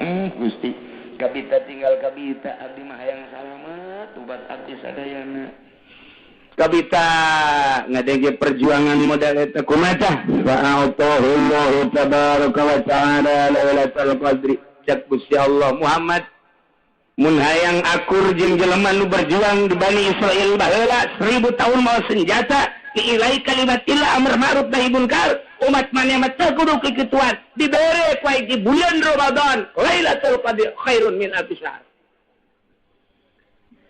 Gusti kabita tinggal kabita abdi mah hayang salamet ubat abdi sadayana kabita ngadenge perjuangan modal eta kumaha fa'atahullahu tabaraka wa ta'ala lailatul qadri cak Gusti Allah Muhammad mun hayang akur jeung jelema nu berjuang di Bani Israil baheula 1000 tahun mawa senjata ilai kalimatillah amr ma'ruf nahi munkar umat maneh mah teu kudu kikituan dibere ku di bulan Ramadan Lailatul Qadar khairun min alfi syahr.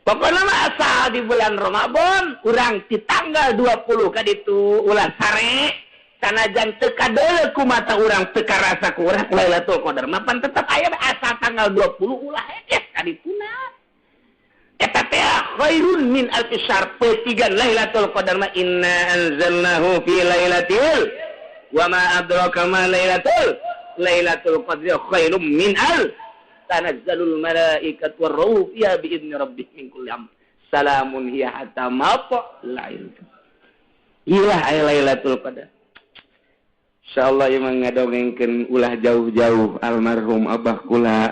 Pokona mah asal di bulan Ramadan urang di tanggal 20 ka ditu ulah sare sanajan teu kadeuleu ku mata urang teu karasa ku urang Lailatul Qadar mah pan tetep aya asal tanggal 20 ulah heges ka dituna. Eta teh khairun min alfi syahr petigan Lailatul Qadar mah inna anzalnahu fi lailatil wa ma adraka ma lailatul qadri khairum min tanazzalul malaikatu war ruh fiha bi idzni rabbihim min kulli amr salamun hiya hatta matla'il ilah lailatul qadar insyaallah ieu mah ngadongengkeun ulah jauh-jauh almarhum abah kula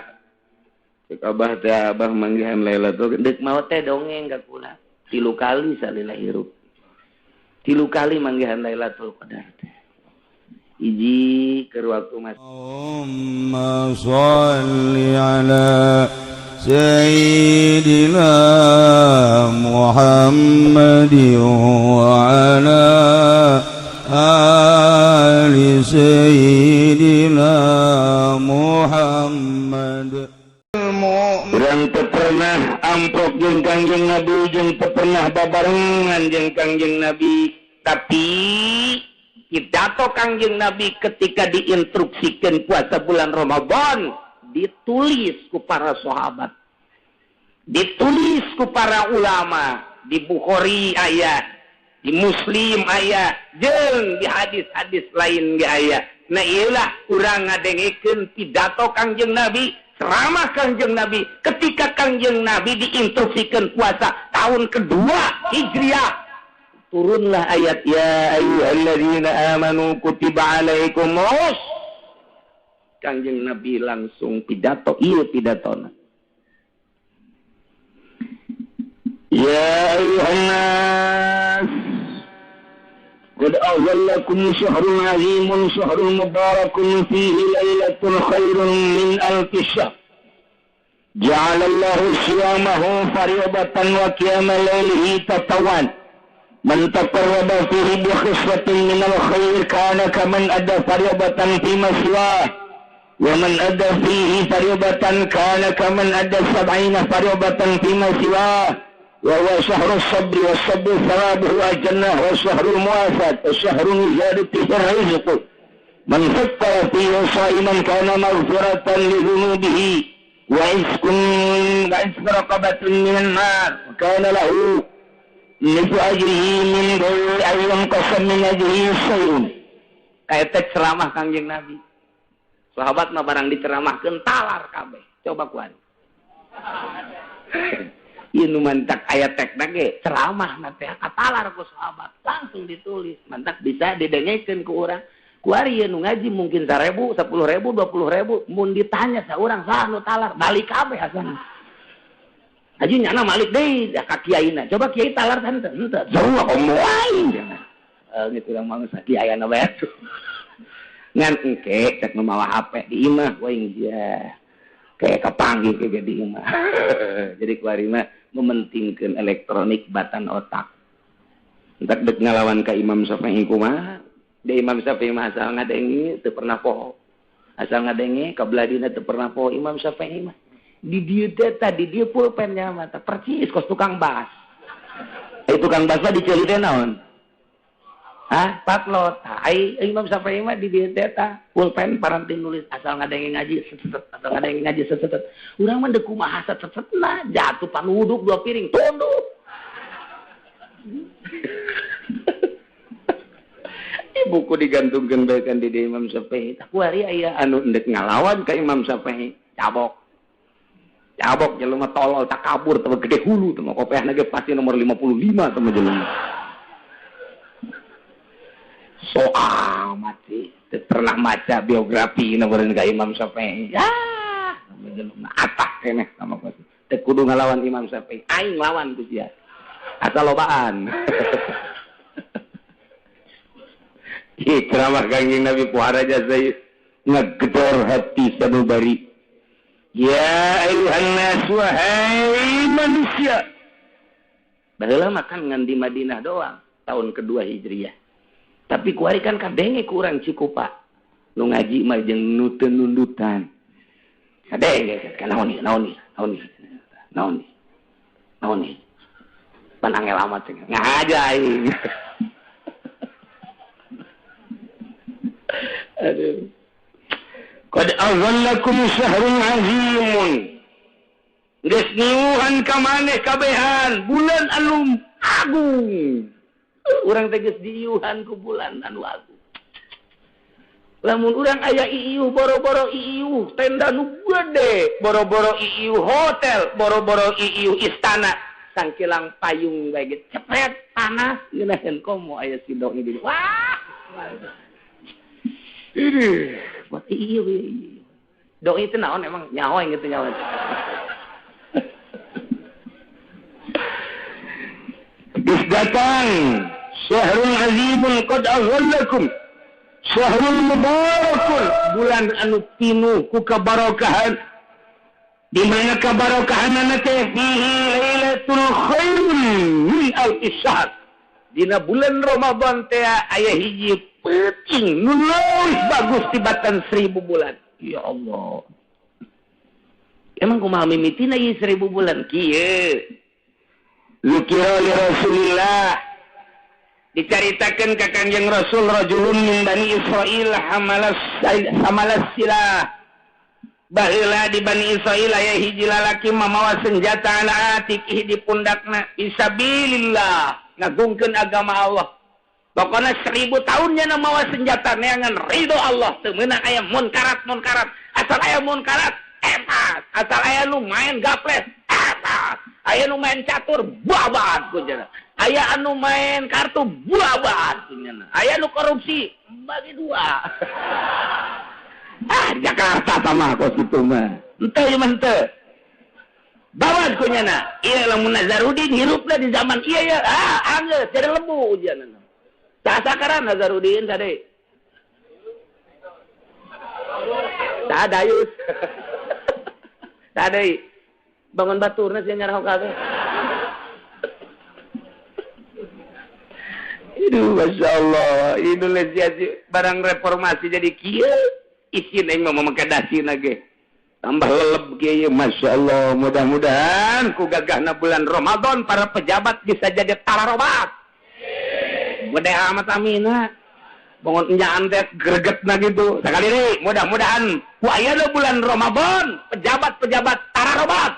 cek abah teh abah manggihan lailatul deuk maot teh dongeng ka kula 3 kali salila hirup 3 kali manggihan lailatul qadar teh iji keur waktu mas Allahumma shalli ala sayyidina Muhammad wa ala ali sayyidina Muhammad. Urang teu pernah amprok jeung Kangjeng Nabi jeung teu pernah babarengan jeung Kangjeng Nabi tapi pidato Kangjeng Nabi ketika diinstruksikan puasa bulan Ramadan ditulis ku para sahabat, ditulis ku para ulama, di Bukhari aya, di Muslim aya, jeung di hadis-hadis lain ge aya. Nah ieulah urang ngadengekeun pidato Kangjeng Nabi, ceramah Kangjeng Nabi ketika Kangjeng Nabi diinstruksikan puasa tahun kedua Hijriah. Turunlah ayat ya ayyuhalladzina amanu kutiba alaikumus. Kangjeng Nabi langsung pidato ieu pidatona. Ya ayyuhan nas qad azallakum syahrun azimun syahrun mubarakun fihi lailatul khairun min alfi syahr. Ja'alallahu siyamahu fariidatan wa qiyamal lailihi tatawan. Man taqarraba fihi bi khiswatin min al-khair kana kaman adda fariidatan fi maswah wa man adda fihi fariidatan kana kaman adda 70 fariidatan fi maswah wa huwa syahrus sabri was sabru thawabuhu al-jannah wa syahrul muwafat wa syahrul ziyadati fil rizq man fakkara fihi sha'iman kana maghfiratan li dhunubihi wa isqun raqabatin minan nar kana lahu nifu ajrihi min ghairi ayyam qasam min ajrihi syai'un. Kayak ceramah Kangjeng Nabi. Sahabat mah barang diceramahkeun talar kabeh. Coba kuan. Ieu nu mantak aya tekna ge ceramah na teh katalar ku sahabat. Langsung ditulis. Mantak bisa didengekeun ku urang. Ku ari ieu nu ngaji mungkin 1000, 10.000, 20.000 mun ditanya saurang saha nu talar balik kabeh asana. Haji nyana malik deui ka kiaina. Coba kiai talar teh henteu. Jauh moai. Gitu urang mangsa kiaiana bae. Ngan engke cek nu mawa HP di imah we dia. Kayak kepanggih ke di imah. Jadi kuari mah mementingkeun elektronik batan otak. Entak dek ngalawan ka Imam Syafi'i kumaha? Da Imam Syafi'i mah asal ngadengi teu pernah poho. Asal ngadengi ka beladina teu pernah poho Imam Syafi'i mah. Di dia data di dia pulpennya mata percis kos tukang bas. Tukang bas mah diceuli teh naon? Hah? Patlot. Ai Imam Syafi'i mah di dia data pulpen paranti nulis asal ngadenge ngaji seset atau ngadenge ngaji seset. Urang mah deuk kumaha sesetna jatuh panuduk 2 piring tunduk. Buku digantungkeun bae kan di Imam Syafi'i. Tak kuari aya anu endek ngalawan ka Imam Syafi'i. Cabok jelema tolol tak kabur teu gede hulu teu kopiahna ge pasti nomor 55 teu jelema. Soal mati teu pernah maca biografi nomeureun ka Imam Syafi'i. Ya, keneh sama kos. Teu kudu ngalawan Imam Syafi'i. Aing lawan ku sia. Asal lobaan. Ceramah Kangjeng Nabi pohara jasa ngegedor hati sanubari. Ya ayuhan nas wahai manusia. Baheula makan ngan di Madinah doang tahun kedua Hijriah. Tapi kuari kan kadenge kurang Cikupa. Nu ngaji mah jeung nu teu nundutan. Kadenge kan naon ni. Pan angel amat cenah. Ngaja aing. Aduh. Qad azallakum syahrun azimun. Geus niuhan ka maneh kabehan bulan anu agung. Urang teh geus diiuhan ku bulan anu agung. Lamun urang aya iiuh boro-boro iiuh tenda nu gede, boro-boro iiuh hotel, boro-boro iiuh istana, sangkilang payung bae ge cepret panas ngeunaheun komo aya si doi di. Wah. Ini buat iiuh. Doi itu naon emang nyawa gitu nyawa. Bis datang syahrul azimun qad azallakum syahrul mubarakun bulan anu pinuh ku kabarokahan di mana kabarokahanna teh fihi lailatul khairun min alfi syahr dina bulan Ramadan teh aya hiji peuting nu leuwih bagus tibatan 1000 bulan. Ya Allah. Emang kumaha mimitina ieu 1000 bulan kieu? Lukira li Rasulillah dicaritakeun ka Kanjeng Rasul rajulun min Bani Israil hamalas silah. Baheula di Bani Israil aya hiji lalaki mamawa senjata ala atikih di pundakna fisabilillah ngagungkeun agama Allah. Pokona 1000 tahunnya na mawa senjata neangan ridho Allah teu meunang aya munkarat. Asal aya munkarat emas, asal aya nu main gaples emas. Aya nu main catur babat ku cenah. Aya anu main kartu babat ku cenah. Aya nu korupsi bagi dua. Jakarta sama kos kitu mah. Henteu ieu mah henteu. Babat ku cenah. Ieu lamun Nazarudin hirupna di zaman ieu ya. Anggeus jadi lembu cenah. Sasakaran Nazarudin tadi. Sadayus. Tadi bangun baturna sih nyarah kabeh. Aduh, Masya Allah. Indonesia barang reformasi jadi kieu. Isin aing mah memengkedasina ge. Tambah leleb ge ieu, Masya Allah. Mudah-mudahan ku gagahna bulan Ramadan para pejabat bisa jadi tararobat. Gede amat amina. Bangun nyaan teh gregetna gitu. Sakali deui, mudah-mudahan ku ayeuna bulan Ramadan pejabat-pejabat tararobat.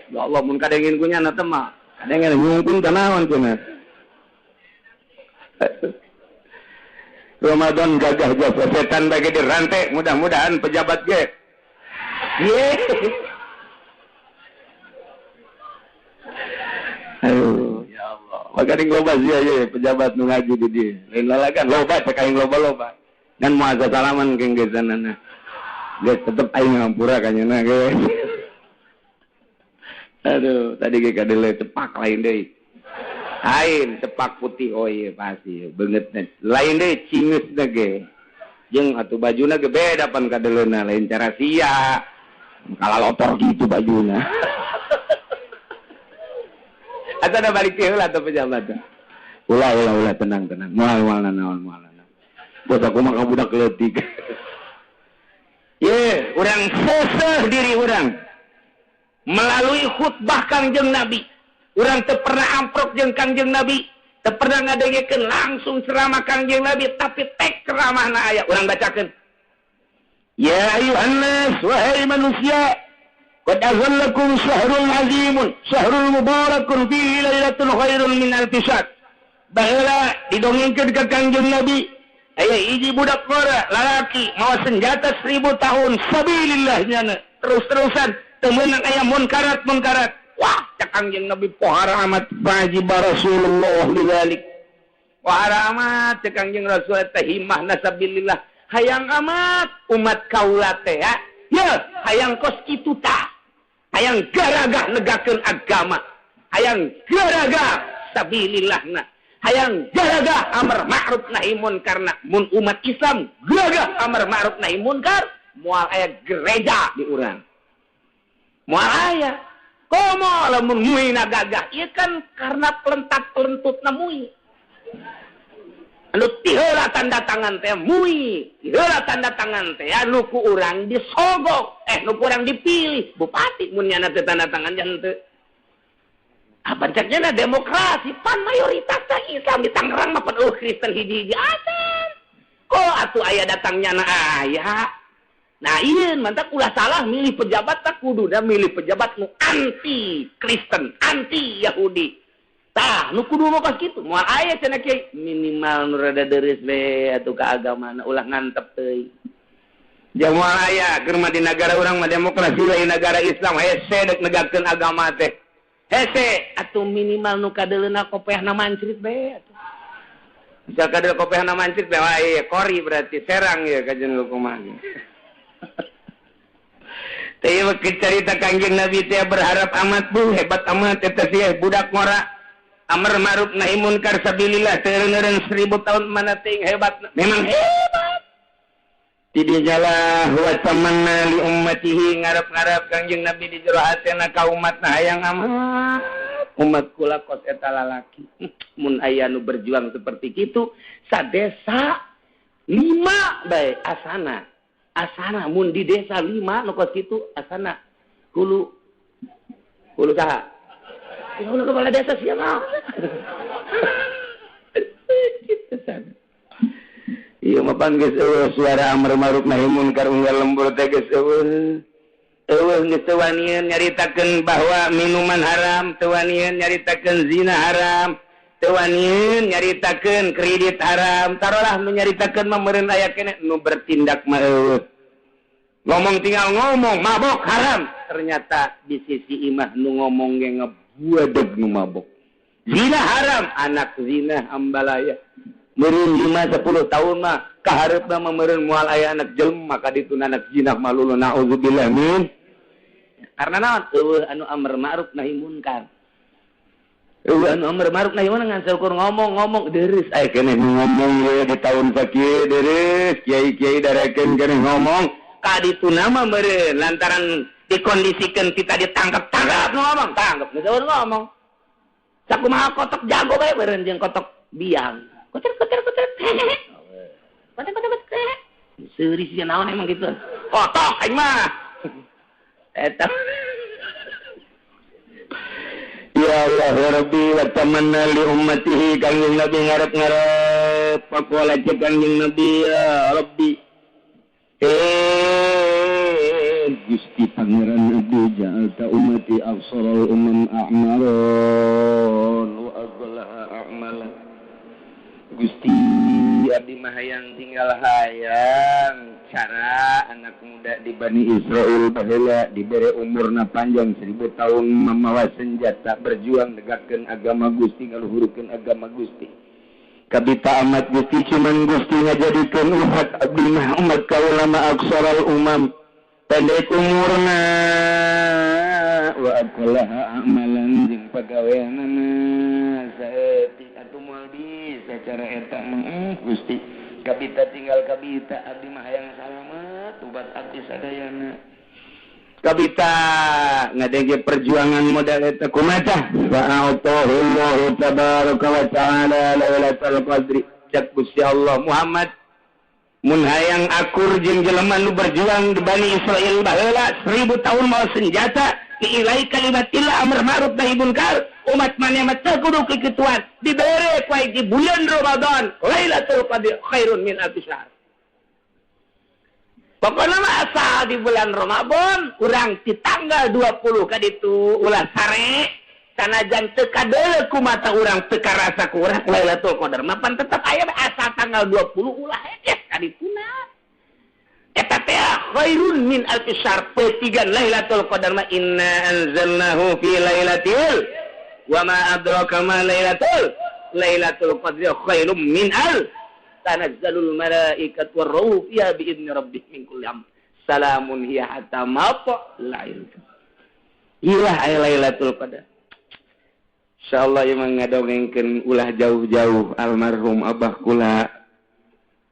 Ya Allah mun kadengin ku nyana teh mah. Kadengin ngungkung tanawan cenah. Ramadan gagah jasa setan bagi dirantai, mudah-mudahan pejabat ge. Ye. Aduh, ya Allah. Makaring loba sia ye pejabat nu ngaji di dieu. Lain lalagan loba cek aing loba-loba. Dan moal salaman keng gesanana. Geus tetep aing ngampura ka nyeuna ge. Aduh, tadi ge kadele cepak lain deui. Lain cepak putih oh iya pasti beungeutna. Lain deui cingeusna ge. Jeung atuh bajuna ge beda pan kadeleuna lain cara sia. Kalalotor gitu bajuna. Atuh da balik heula atuh pejabat. Ulah tenang. Moal naon. Bos aku mah budak leutik. Ye, urang seseh diri urang. Melalui khutbah Kangjeng Nabi. Urang teu pernah amprok jeung Kangjeng Nabi, teu pernah ngadengekeun langsung ceramah Kangjeng Nabi, tapi tek ceramahna aya urang bacakeun. Ya ayuhan nas wahai manusia, qad azallakum syahrul azimun, syahrul mubarakun fihi lailatul khairun min alfi syahr. Baheula didongengkeun ka Kangjeng Nabi, aya hiji budak ngora lalaki mawa senjata 1000 tahun sabilillah nyana. Terus-terusan teu meunang aya munkarat. Wah, cak Kangjeng Nabi pohara amat baji Rasulullah lidzalik. Pohara amat cak Kangjeng Rasul teh himmah nasabilillah. Hayang amat umat kaula teh ya Ya, hayang kos kitu tah. Hayang garagah negakeun agama. Hayang garagah sabilillahna. Hayang garagah amar ma'ruf nahi munkar mun umat Islam garagah amar ma'ruf nahi munkar moal aya gereja di urang. Moal aya. Komo lamun mui nagagah ieu kan karena pelentat-pelentutna mui. Anu tiheula tanda tangan teh mui, tiheula tanda tangan teh anu ku urang disogok, nu ku urang dipilih bupati mun nya teh tanda tangan jan teu. Apa ceknya demokrasi pan mayoritas Islam di Tangerang mah pan Kristen hiji-hiji acan. Kok atuh aya datangnya na aya. Nah ieu mantap ulah salah milih pejabat tak kudunya milih pejabat nu anti Kristen, anti Yahudi. Tah nu kudu mah pas kitu. Moal aya cenah kieu minimal nu rada deres we atuh ka agamana ulah ngantep teuing. Jeung moal aya keur mah di negara urang mah demokrasi lain negara Islam hese dek negakeun agama teh. Hese atuh minimal nu kadeleuna kopehna mancrit we atuh. Misal kadel kopehna mancrit we wae kori berarti serang ya kajen kumaha. Teh cerita Kangjeng Nabi teh berharap amat bu hebat amat eta sih budak ngora amar ma'ruf nahi munkar sabilillah teureun 1000 tahun mana teuing hebat memang hebat tidinya wa tamanna li ummatihi ngarep-ngarep Kangjeng Nabi di jero hatena ka umatna hayang amat umat kula kos eta lalaki mun aya nu berjuang seperti kitu sadesa 5 bae asana mun di desa 5 nu kos kitu asana hulu saha hulu kepala desa sia mah kitu sana ieu mah pan geus suara amar ma'ruf nahi munkar unggal lembur teh geus geus teu wanian nyaritakeun bahwa minuman haram teu wanian nyaritakeun zina haram teu wanian nyaritakeun kredit haram tarolah nu nyaritakeun mah meureun aya keneh nu bertindak mah ngomong tinggal ngomong mabok haram ternyata di sisi imah nu ngomong ge ngebuadeg nu mabok zina haram anak zina ambalaya meureun 5-10 tahun mah kahareupna mah meureun moal aya anak jelema ka ditu anak zina mah lulu naudzubillah min karena naon eueuh anu amar ma'ruf nahi munkar anu amar ma'ruf nahi munkar ngan saukur ngomong deres aya keneh ngomong we di tahun sakieu deres kiai-kiai darekeun keneh ngomong ka ditu nama meureun lantaran dikondisikan kita ditangkap ngomong tangkap geus ngomong sakumaha kotok jago bae meureun jeung kotok biang kotor seuri sia naon emang gitu kotok aing mah eta ya Allah ya Rabbi wa tamanna li ummatihi Kangjeng Nabi ngarep-ngarep pakola cek Kangjeng Nabi ya Rabbi Gusti Pangeran Nabi ja'alta ummati afsaral a'maron wa aghlaha a'malan Gusti abdi mah hayang tinggal hayang cara anak muda di Bani Israel baheula dibere umurna panjang 1000 tahun mamawa senjata berjuang negakeun agama Gusti ngaluhurkeun agama Gusti kabita amat Gusti cuman Gusti ngajadikeun umat abdi mah umat kaula mah aksaral umam pendek umurna wa aqlaha amalan jeung pagaweanana saeutik atuh moal bisa cara eta mah Gusti kabita tinggal kabita abdi mah hayang salamet ubat abdi sadayana kabita ngadenge perjuangan modal eta kumaha fa'atahullahu tabaraka wa ta'ala lailatul qadri cak Gusti Allah Muhammad mun hayang akur jeung jelema nu berjuang di Bani Israil baheula 1000 tahun mau senjata diilai kalimatillah amar ma'ruf nahi munkar umat maneh mah teu kudu kikituan dibere ku di bulan Ramadan Lailatul Qadar khairun min alfi syahr pokona mah asal di bulan Ramadan urang di tanggal 20 ka ditu ulah sare sanajan teu kadeuleu ku mata urang teu karasa ku urang Lailatul Qadar mah pan tetep aya asal tanggal 20 ulah ekes ka dituna eta teh khairun min alfi syahr petigan Lailatul Qadar mah inna anzalnahu fi lailatil wa ma adraka ma lailatul qadri khairum min al tanazzalul malaikatu war ruh fiha bi idzni rabbihim min kulli amr salamun hiya hatta matla'il ilah Lailatul Qadar. Insyaallah ieu ngadongengkeun ulah jauh-jauh almarhum abah kula.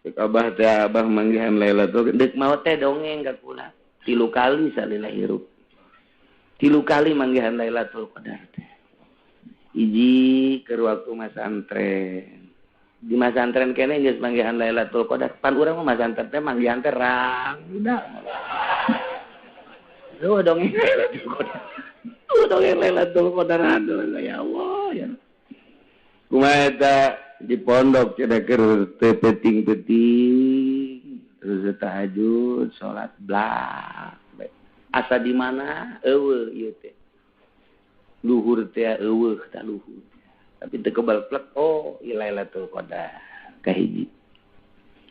Cek abah teh abah manggihan Lailatul Qadar. Deuk maot teh dongeng ka kula. 3 kali salila hirup. 3 kali manggihan Lailatul Qadar teh. Hiji keur waktu masantren. Di masantren kene geus manggihan Lailatul Qadar. Pan urang mah masantren teh manggihan teh rang budak. Duh dongeng Lailatul Qadar. Dongeng Lailatul Qadar aduh ya Allah ya. Kumaha eta di pondok cenah keur teu penting-penting terus tahajud salat blak. Asa di mana? Eueuh ieu teh. Luhur teh eueuh tah luhur. Tapi teu kebal plek oh ieu Lailatul Qadar kahiji.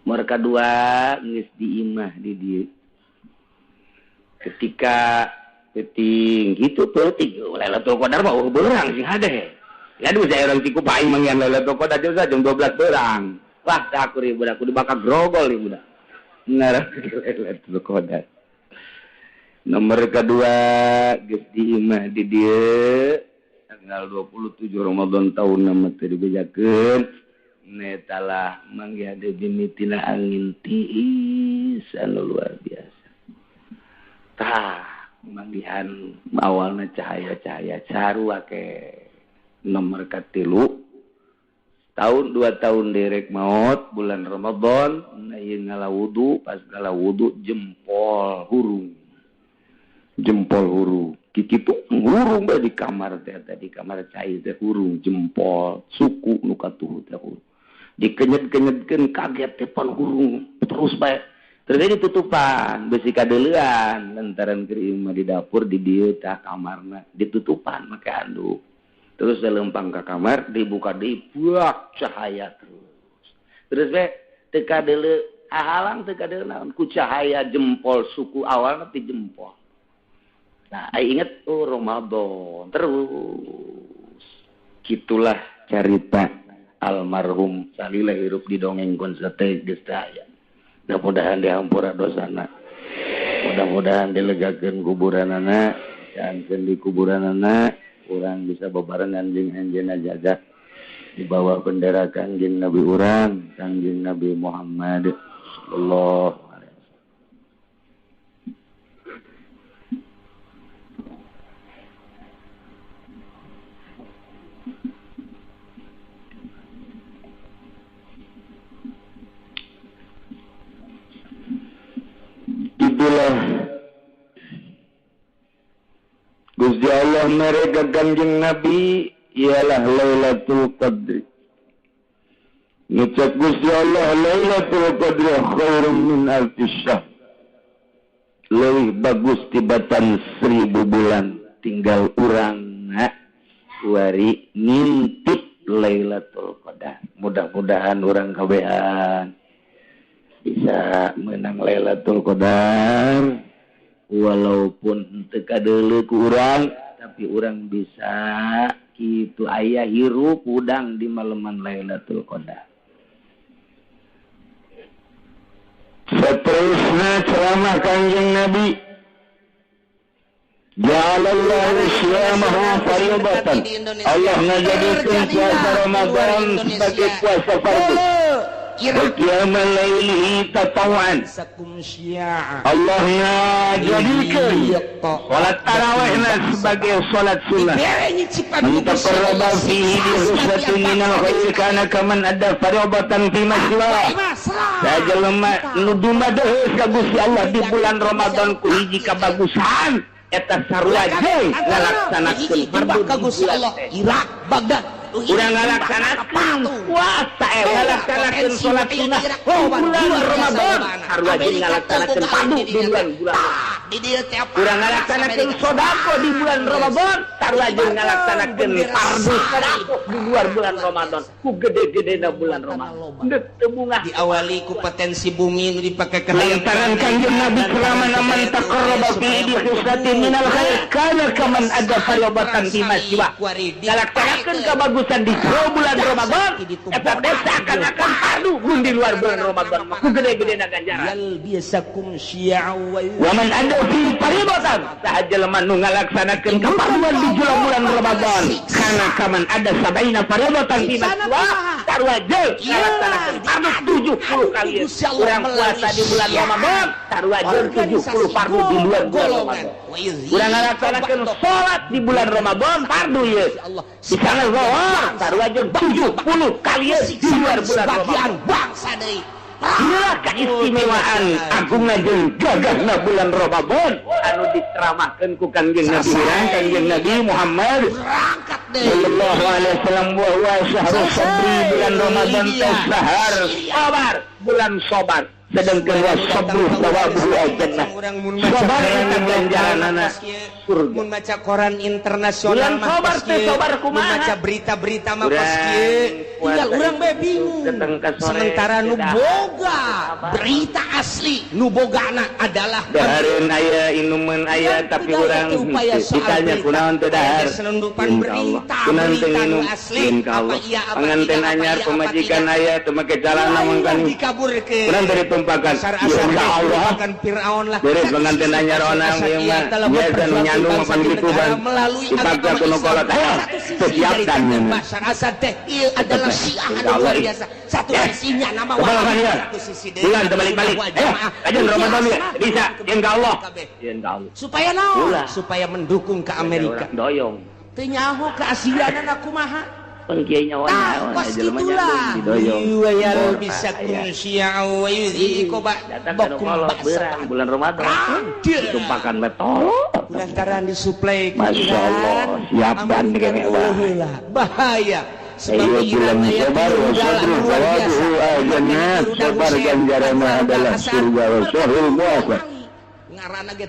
Mor kadua geus diimah di dieu. Ketika penting gitu penting Lailatul Qadar mah beurang sih hade. Ya aduh saya orang Ciku paing manggihan Lailatul Qadar jam 12 beurang. Wah tak kudu budak kudu bakal grogol ieu budak. Ngarang Lailatul Qadar. Nomor kedua geus diimah di dieu tanggal 27 Ramadan tahun nama teh dibejakeun netalah manggihan dimitina angin tiis anu luar biasa. Tah manggihan awalna cahaya-cahaya sarua ke nomor katilu tahun 2 tahun derek maot bulan Ramadan ieu ngala wudu pas ngala wudu jempol hurung kikitu hurung bae di kamar teh di kamar cai teh hurung jempol suku nu katuh teh hurung dikenyet-kenyetkeun kaget teh pan hurung terus bae terjadi tutupan besi kadeulean lantaran keur imah di dapur di dieu tah kamarna ditutupan make handuk terus lempang ka kamar dibuka deui buak cahaya terus we teu kadeuleu halang teu kadeuleu naon ku cahaya jempol suku awalna ti jempol. Nah ai inget Ramadan terus kitulah carita almarhum salila hirup didongengkeun sateu geus aya. Mudah-mudahan dihampura dosana. Mudah-mudahan dilegakeun kuburanana, janten di kuburanana urang bisa bebarengan jeung anjeunna jaga di bawah bendera Kangjeng Nabi urang, Kangjeng Nabi Muhammad sallallahu alaihi itulah Gusti Allah mereka Kangjeng Nabi ialah Lailatul Qadri. Ngucap Gusti Allah Lailatul Qadri khairum min alfi syahr. Leuwih bagus tibatan 1000 bulan tinggal urang kuari ngintip Lailatul Qadar. Mudah-mudahan urang kabehan bisa menang Lailatul Qadar walaupun teu kadeuleu ku urang tapi urang bisa kitu aya hirup udang di maleman Lailatul Qadar. Seterusnya ceramah Kangjeng Nabi Ja'alallahu syiyamahu fardatan. Allah ngajadikeun puasa Ramadan sebagai puasa fardu. Qiyamul laili tatawuan. Allah ngajadikeun salat tarawihna sebagai salat sunnah. Mutaqarraba fihi bi husnatin minal khairi kana kaman adda fardatan fi masjid. Sajelema nu dumadeus ka Gusti Allah di bulan Ramadan ku hiji kabagusan eta sarua jeung ngalaksanakeun fardu ka Gusti Allah Irak Baghdad urang ngalaksanakeun puasa ngalaksanakeun salat sunnah bulan Ramadan sarua jeung ngalaksanakeun fardu di bulan urang ngalaksanakeun sedekah di bulan Ramadan sarua jeung ngalaksanakeun fardu sedekah di luar bulan Ramadan ku gede-gedena bulan Ramadan deuk teu bungah diawali ku potensi bumi nu dipake ke lantaran kanjeng Nabi keramana man taqarraba fi idhisatin minal khair kana kaman ada sayobatan fi maswa ngalaksanakeun kabagusan di bulan Ramadan eta desa akan fardu mun di luar bulan Ramadan ku gede-gedena ganjaran yal biasakum syi'a wa man ada fi paribatan sahaja lemah nu ngalaksanakeun kafarduan di bulan Ramadan kana kaman ada sabaina paribatan fi maswa sarua jeung ngalaksanakeun fardu 70 kali urang puasa di bulan Ramadan sarua jeung 70 fardu di luar bulan Ramadan urang ngalaksanakeun salat di bulan Ramadan fardu ye di sana zuhur sarua jeung 70 kali di luar bulan Ramadan bangsa deui. inilah keistimewaan agungna jeung gagahna bulan Ramadan anu diceramahkeun ku kanjeng Nabi kanjeng Nabi Muhammad sallallahu alaihi wasallam wa syahrul sabri bulan Ramadan teh sahar sabar bulan sabar sedangkan wasabru tawabu al-jannah sabar yang ganjaranana surga mun maca koran internasional mah sabar teh sabar kumaha maca berita-berita mah pas kieu tinggal urang bae bingung sementara nu boga berita asli nu bogana adalah dahareun aya inuman aya tapi urang ditanya kunaon teu dahar senundupan berita kunaon teu nginum asli apa iya panganten anyar pemajikan aya teu make calana mangkani dikaburkeun kunaon teu ditumpakan ya Allah kan Firaun lah beres panganten anyar onang ieu mah biasa nu nyandung mapan kitu ban dipaksa kuno kolot ayo setiap dan masyarakat teh ieu adalah syiah luar biasa satu sisinya nama satu sisi deui bulan terbalik-balik kajian Ramadan ya bisa jeung ka Allah jeung ka Allah supaya naon supaya mendukung ke Amerika doyong teu nyaho ke asianana kumaha pengkiai nyawa pas itulah wayal bisa kunsya wa yudhi koba bokum baksa bulan Ramadan ditumpakan betul lantaran disuplai Masya Allah siap dan bahaya sebab bulan sabar wasabru tawabu al-jannat sabar ganjarannya adalah surga wa syahrul muwafaq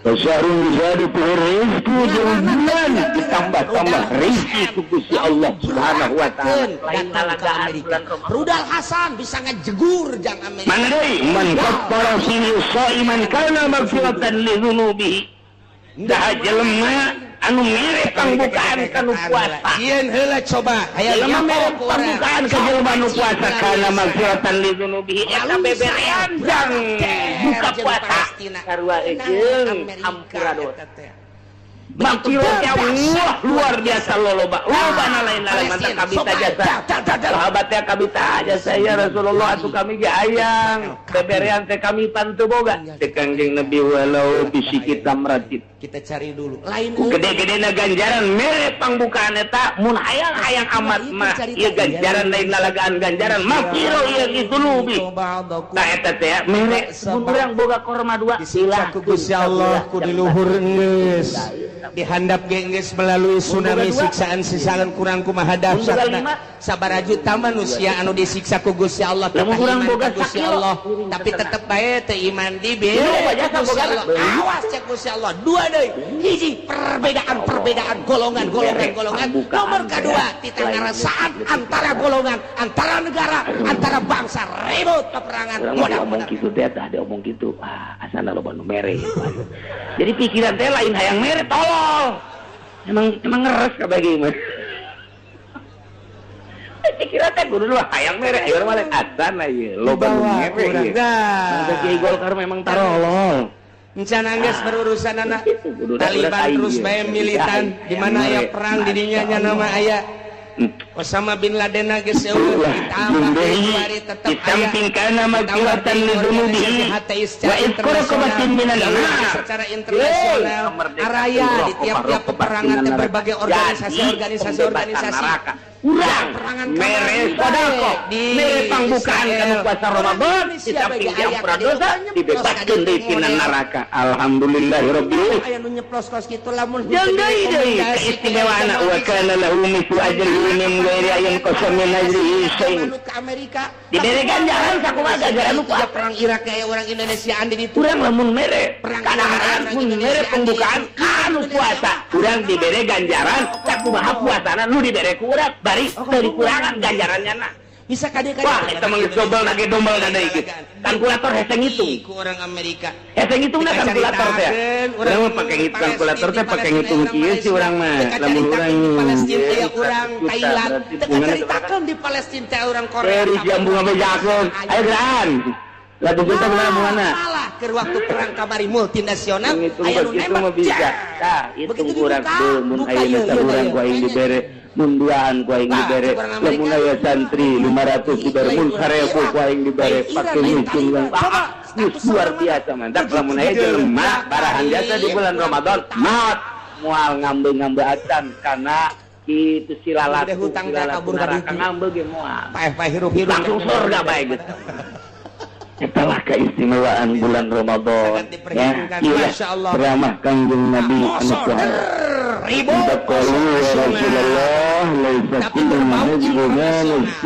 Wasyarun bisa dipilih rizki jeung bulan ditambah-tambah rizki ku Gusti Allah Subhanahu wa taala. Datang ke Amerika. Rudal Hasan bisa ngejegur jang Amerika. Man deui man qattara fihi shaiman kana maghfiratan li dzunubihi. Dah jelema anu mere pangbukaan kanu puasa. Sieun heula coba. Aya jelema mere pangbukaan ka jelema anu puasa kana maghfiratan li dzunubihi eta beberean jang buka puasa. Sarua ejeung ampura dosa. Maghfirah Allah luar biasa lobana lain-lain mantap kabita jasa. Sahabatnya kabita jasa ya Rasulullah atuh kami ge hayang beberean teh kami pantu boga. Teh Kangjeng Nabi walau bisi kita meratib. Kita cari dulu. Lain gede-gedena ganjaran mere pangbukaan eta mun hayang amat mah ieu ganjaran lain nalagaan ganjaran maghfirah ieu itu lubi. Tah eta teh mere mun urang boga korma dua silah ku Gusti Allah ku diluhur geus. Dihandap geus melalui tsunami siksaan sisalan kurang kumaha dahsyatna sabaraju taman manusia anu disiksa ku Gusti Allah lamun urang boga Gusti Allah tapi tetep bae teu iman di Gusti Allah awas cek Gusti Allah dua deui hiji perbedaan golongan nomor kedua titah ngarasaan antara golongan antara negara antara bangsa ribut peperangan mudah-mudahan kitu teh tah diomong kitu asana loba nu mere jadi pikiran teh lain hayang mere tolong emang ngeres kabagi mah pikiran teh kudu lah hayang mere ayo mah asana ieu loba nu mere da Kiai Golkar memang tarolol Encana geus berurusan anak Taliban terus bae militan di mana aya perang di dinya nya nama aya Osama bin Laden geus eueuh ditambah hari tetep aya samping kana maghfiratan li dzunubihi wa iqraqabatin minan nar secara internasional araya di tiap-tiap peperangan teh berbagai organisasi urang mere sedekah mere pangbukaan kana puasa Ramadan di samping yang pradosa dibebaskeun deui tina neraka alhamdulillahirabbil aya nu nyeplos-plos kitu lamun jeung deui keistimewaan wa kana lahu mithlu ajri min ghairi ayyan qasamin ajrihi syai'un ke Amerika dibere ganjaran sakumaha ganjaran nu perang Irak aya orang Indonesia andi di urang lamun mere kana mun mere pembukaan anu puasa urang dibere ganjaran cak kumaha puasana nu dibere ku urang bari teu dikurangan ganjarannya na bisa kade-kade wah eta mah dobel lagi dombel da deui gitu kalkulator hese ngitung ku urang Amerika hese ngitungna kalkulator teh urang mah pake ngitung kalkulator teh pake ngitung kieu si urang mah lamun urang di Palestina aya urang Thailand teu caritakeun di Palestina teh urang Korea Peri jambu ngabejakeun ayo geran lagu kita kemana-mana malah ke waktu perang kamari multinasional aya nu nembak bisa tah itu kurang mun aya teh urang ku aing dibere mun duaan ku aing dibere lamun aya santri 500 dibere mun 1000 ku aing dibere pake nyucung luar biasa mantap lamun aya jelema barahan jasa di bulan Ramadan mat moal ngambe-ngambe acan kana kitu silalat hutang kabur neraka ngambe ge moal paeh hirup-hirup langsung surga bae gitu. Itulah keistimewaan bulan Ramadan ya, beramah kanjeng Nabi Muhammad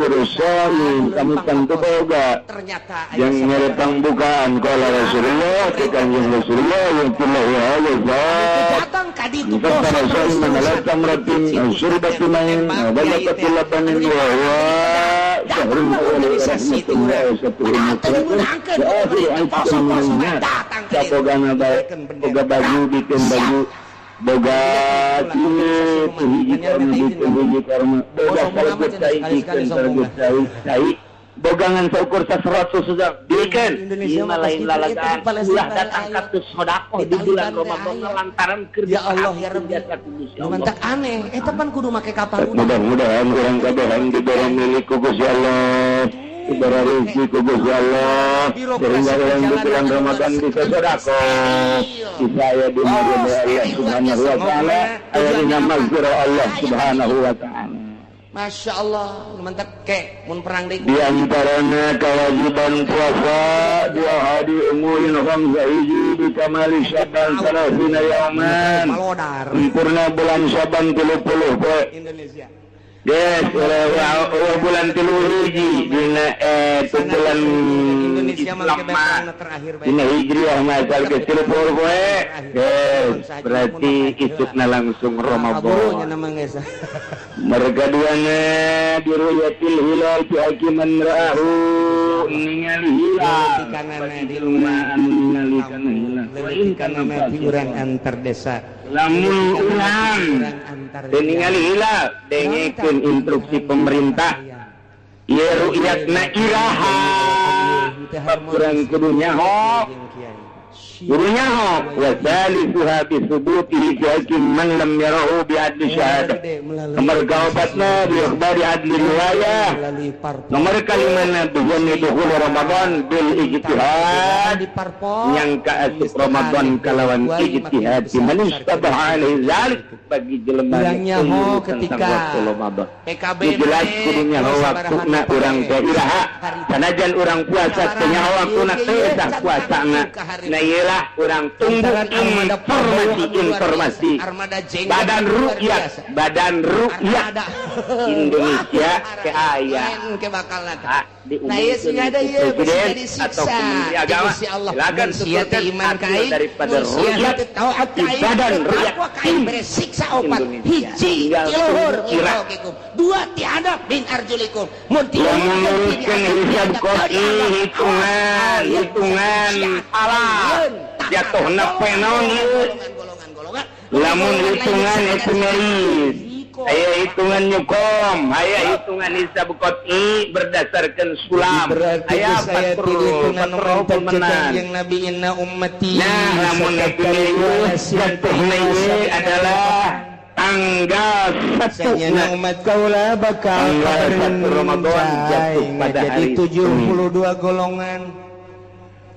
Rasulullah kami tentu boga yang ngeretang bukaan kalau Rasulullah ke kanjeng Rasulullah yang telah datang kaditu para sahabat menalakan ratin surbati main banyak ketulapanin bahwa sahur organisasi boga baju bikin baju boga bogangan seukur 100 sudah bikin lima lain lalagan ulah datang katus sodakoh di bulan Ramadan lantaran kerja Allah ya Rabbi mantap aneh eta pan kudu make kapal mudah-mudahan urang kabeh diberi milik ku Gusti Allah diberi rezeki ku Gusti Allah sehingga orang di bulan Ramadan bisa sedekah bisa aya di madhab Allah Subhanahu wa taala aya di mazhar Allah Subhanahu wa taala. Masya Allah mantap ke mun perang deui di antaranya kewajiban puasa dua hari umurin khamsa hiji di kamali Syaban salasina yauman sempurna bulan Syaban 30 poe Indonesia. Yes, bulan 3 hiji dina bulan Indonesia mah terakhir bae. Dina Hijriah mah asal ke 30 poe. Yes, berarti isukna langsung Ramadan. Mereka duana di ruyatil hilal fi hakiman ra'ahu ningali hilal di rumah ningali kana hilal. Leuwih kana di urang antar desa. Lamun urang ningali hilal dengekeun instruksi pemerintah ieu ru'yatna iraha urang kudu nyaho wa salisuha bi subutihi hakim man lam yarahu bi adli syahadah nomor kaobatna bi ikhbari adli riwayah nomor kalimana duhun duhul Ramadan bil ijtihad yang kaasuk Ramadan kalawan ijtihad man istabaha alaihi zalik bagi jelema nyaho ketika PKB jelas kudu nyaho waktuna urang teh iraha sanajan urang puasa teh nyaho waktuna teh sah puasana na orang tunggu informasi badan rukyat Indonesia ke ayah nah iya sih ada ya bisa disiksa agama silakan iman kain daripada rukyat badan rukyat kain bersiksa opat hiji tiluhur dua tiada min arjulikum menurutkan hisab kopi hitungan halal jatuhna penon lamun hitungan itu meris aya hitungan nyukom aya hitungan hisab qot'i berdasarkan sulam aya fatrul menan yang nabi inna ummati nah lamun itu meris jatuhna adalah tanggal 1 umat kaulah bakal Ramadan jatuh pada hari 72 golongan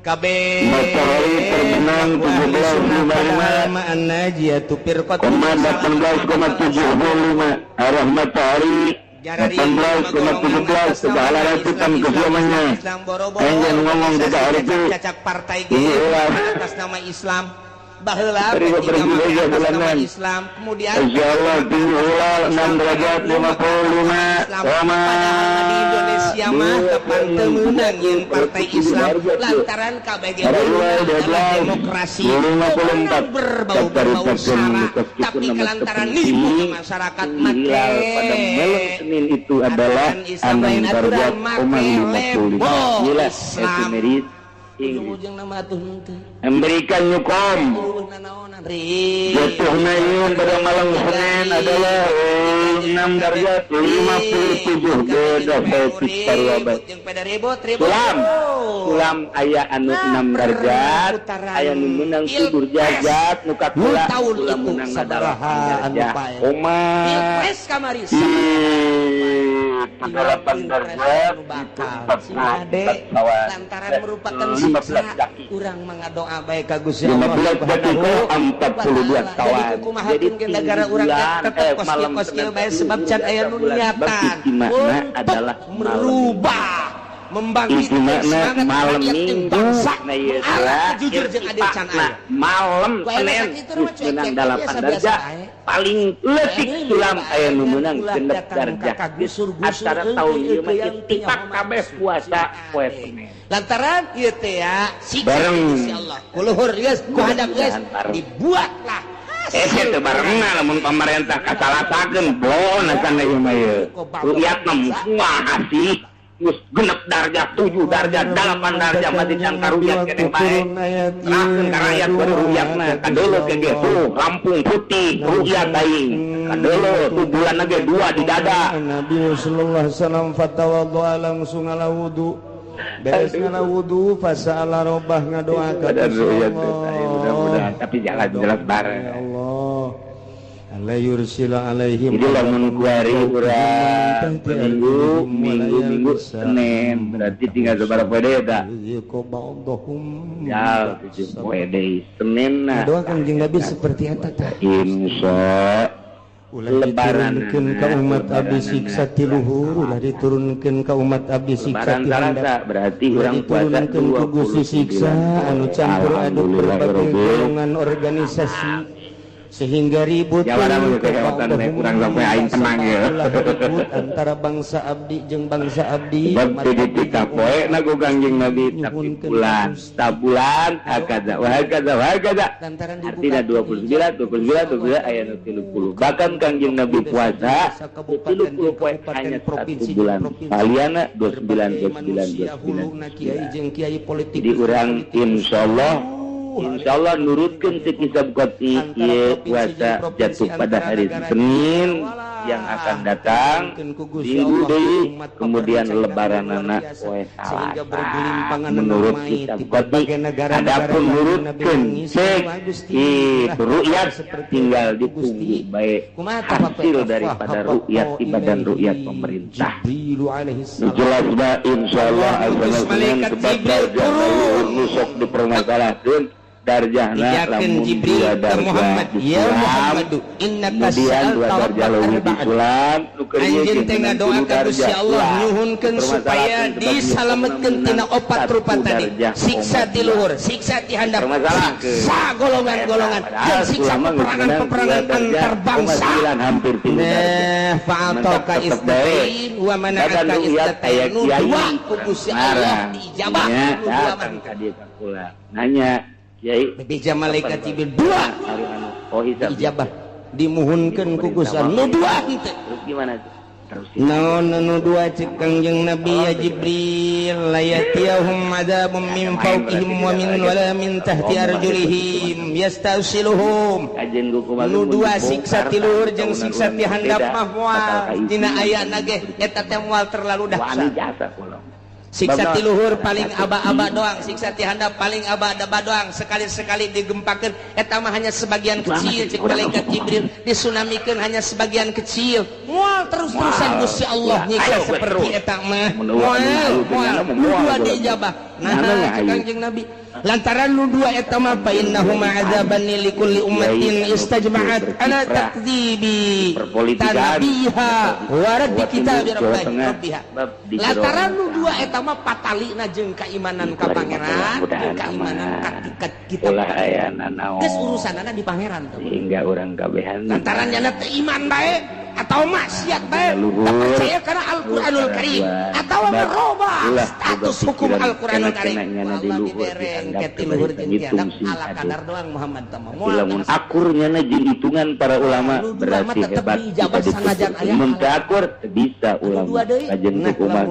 KB matahari terbenam 17.55 an-najiyatu firqatun 18,75 arah matahari 18,17 segala ratusan kesuamannya yang ngomong tidak hari itu cacak partai atas nama Islam baheula Islam kemudian insyaallah tinggi ulah 6 derajat 55 padahal di Indonesia mah kapan teu meunang yen partai Islam lantaran KBG demokrasi berbau sara tapi kelantaran nipu ke masyarakat make pada malam Senin itu adalah 6 derajat 55 Islam ujung nama atuh henteu memberikan nyukom jatuhnya iun pada malam Senin adalah 6 derajat 57 beda petik parwabat sulam aya anu 6 derajat aya nu menang tidur jajat nu kakula sulam menang adalah derajat koma pilpres kamari 8 derajat lantaran merupakan siksa urang mengadoa bae ka Gusti Allah 42 kawan jadi negara urang tetep kos-kos bae sebab can aya nu niatan adalah merubah membangkitkan semangat malam minggu jujur jeung adil can aya malam Senin menang 8 derajat paling leutik sulam aya nu meunang 6 derajat antara tahun ieu mah tipak kabeh puasa poe Senin lantaran ieu teh ya siksa insyaallah kuluhur geus ku hadap geus dibuatlah teu barengna lamun pamarentah kasalasakeun bon acan ieu mah ieu rukyatna muah asih geus genep darjah 7 darjah 8 darjah masih can karunyat keneh bae rakeun ka rakyat baru rukyatna kadeuleu ge tuh Lampung putih rukyat aing kadeuleu tuh bulan ge 2 di dada Nabi sallallahu alaihi wasallam fatawaddu langsung ala wudu beres ngana wudu fasala robah ngadoakeun mudah-mudahan tapi jangan jelas bareng ya Allah Allah yursila alaihim jadi lamun kuari urang minggu Senin berarti tinggal sabaraha poe eta ya 7 poe deui Senin na doakeun jeung Nabi seperti eta tah insya lebaran ka umat abdi siksa ti luhur ulah diturunkeun ka umat abdi siksa ti handap berarti urang puasa 20 siksa anu campur aduk berbagai golongan organisasi sehingga ribut kurang sampai aing tenang ya antara bangsa abdi jeung bangsa abdi di kita poe nagu Kangjeng Nabi tapi bulan hakaza artinya 29 ayat 30 bahkan Kangjeng Nabi puasa 30 poe hanya 1 bulan kaliana 29 jadi urang insyaallah nurutkeun teu kisab qati ieu puasa jatuh pada hari Senin yang akan datang minggu deui kemudian lebaranana poe Salasa menurut kitab qati adapun nurutkeun cek ru'yat tinggal ditunggu baik hasil daripada ru'yat ibadah ru'yat pemerintah jelas ba insyaallah azza sebab nusuk dipermasalahkeun darjahna lamun Jibril ke Muhammad ya Muhammad innaka sa'alta anjeun teh ngadoa ka Gusti Allah nyuhunkeun supaya disalametkeun tina 4 rupa tadi siksa ti luhur siksa ti handap siksa golongan-golongan dan siksa peperangan antar bangsa fa'ataka istain wa mana'aka istain dua ku Gusti Allah diijabah datang ka dieu ka kula nanya Yai bija malaikat Jibril 2 ijabah dimuhunkeun ku Gusti nu 2 henteu terus gimana tuh terus naon nu 2 cek Kangjeng Nabi ya Jibril layatiyahum adzabum min fawqihim wa min wala min tahti arjulihim yastasiluhum ajeun ku nu 2 siksa ti luhur jeung siksa ti handap mah moal dina ayana ge eta teh moal terlalu dahsyat siksa ti luhur paling aba-aba doang siksa ti handap paling aba-aba doang sekali-sekali digempakeun eta mah hanya sebagian kecil cek malaikat Jibril disunamikeun hanya sebagian kecil moal terus-terusan Gusti Allah nyiksa seperti eta mah moal dua diijabah Kanjeng Nabi lantaran nu dua eta mah fa innahuma adzaban likulli ummatin istajma'at ala takdzibi tanbiha wa raddi kitabi rabbiha lantaran nu dua eta mah patalina jeung kaimanan ka pangeran jeung kaimanan ka kitab geus urusanana di pangeran tuh hingga urang kabehan lantaran nya teu iman bae atau maksiat bae tak percaya kana Al-Qur'anul Karim atau merubah status hukum Al-Qur'anul Karim Allah dibereng ke luhur jeung tiadap ala kadar doang Muhammad tamah lamun akurnya jeung hitungan para ulama berarti hebat mun akur bisa ulama kajen hukuman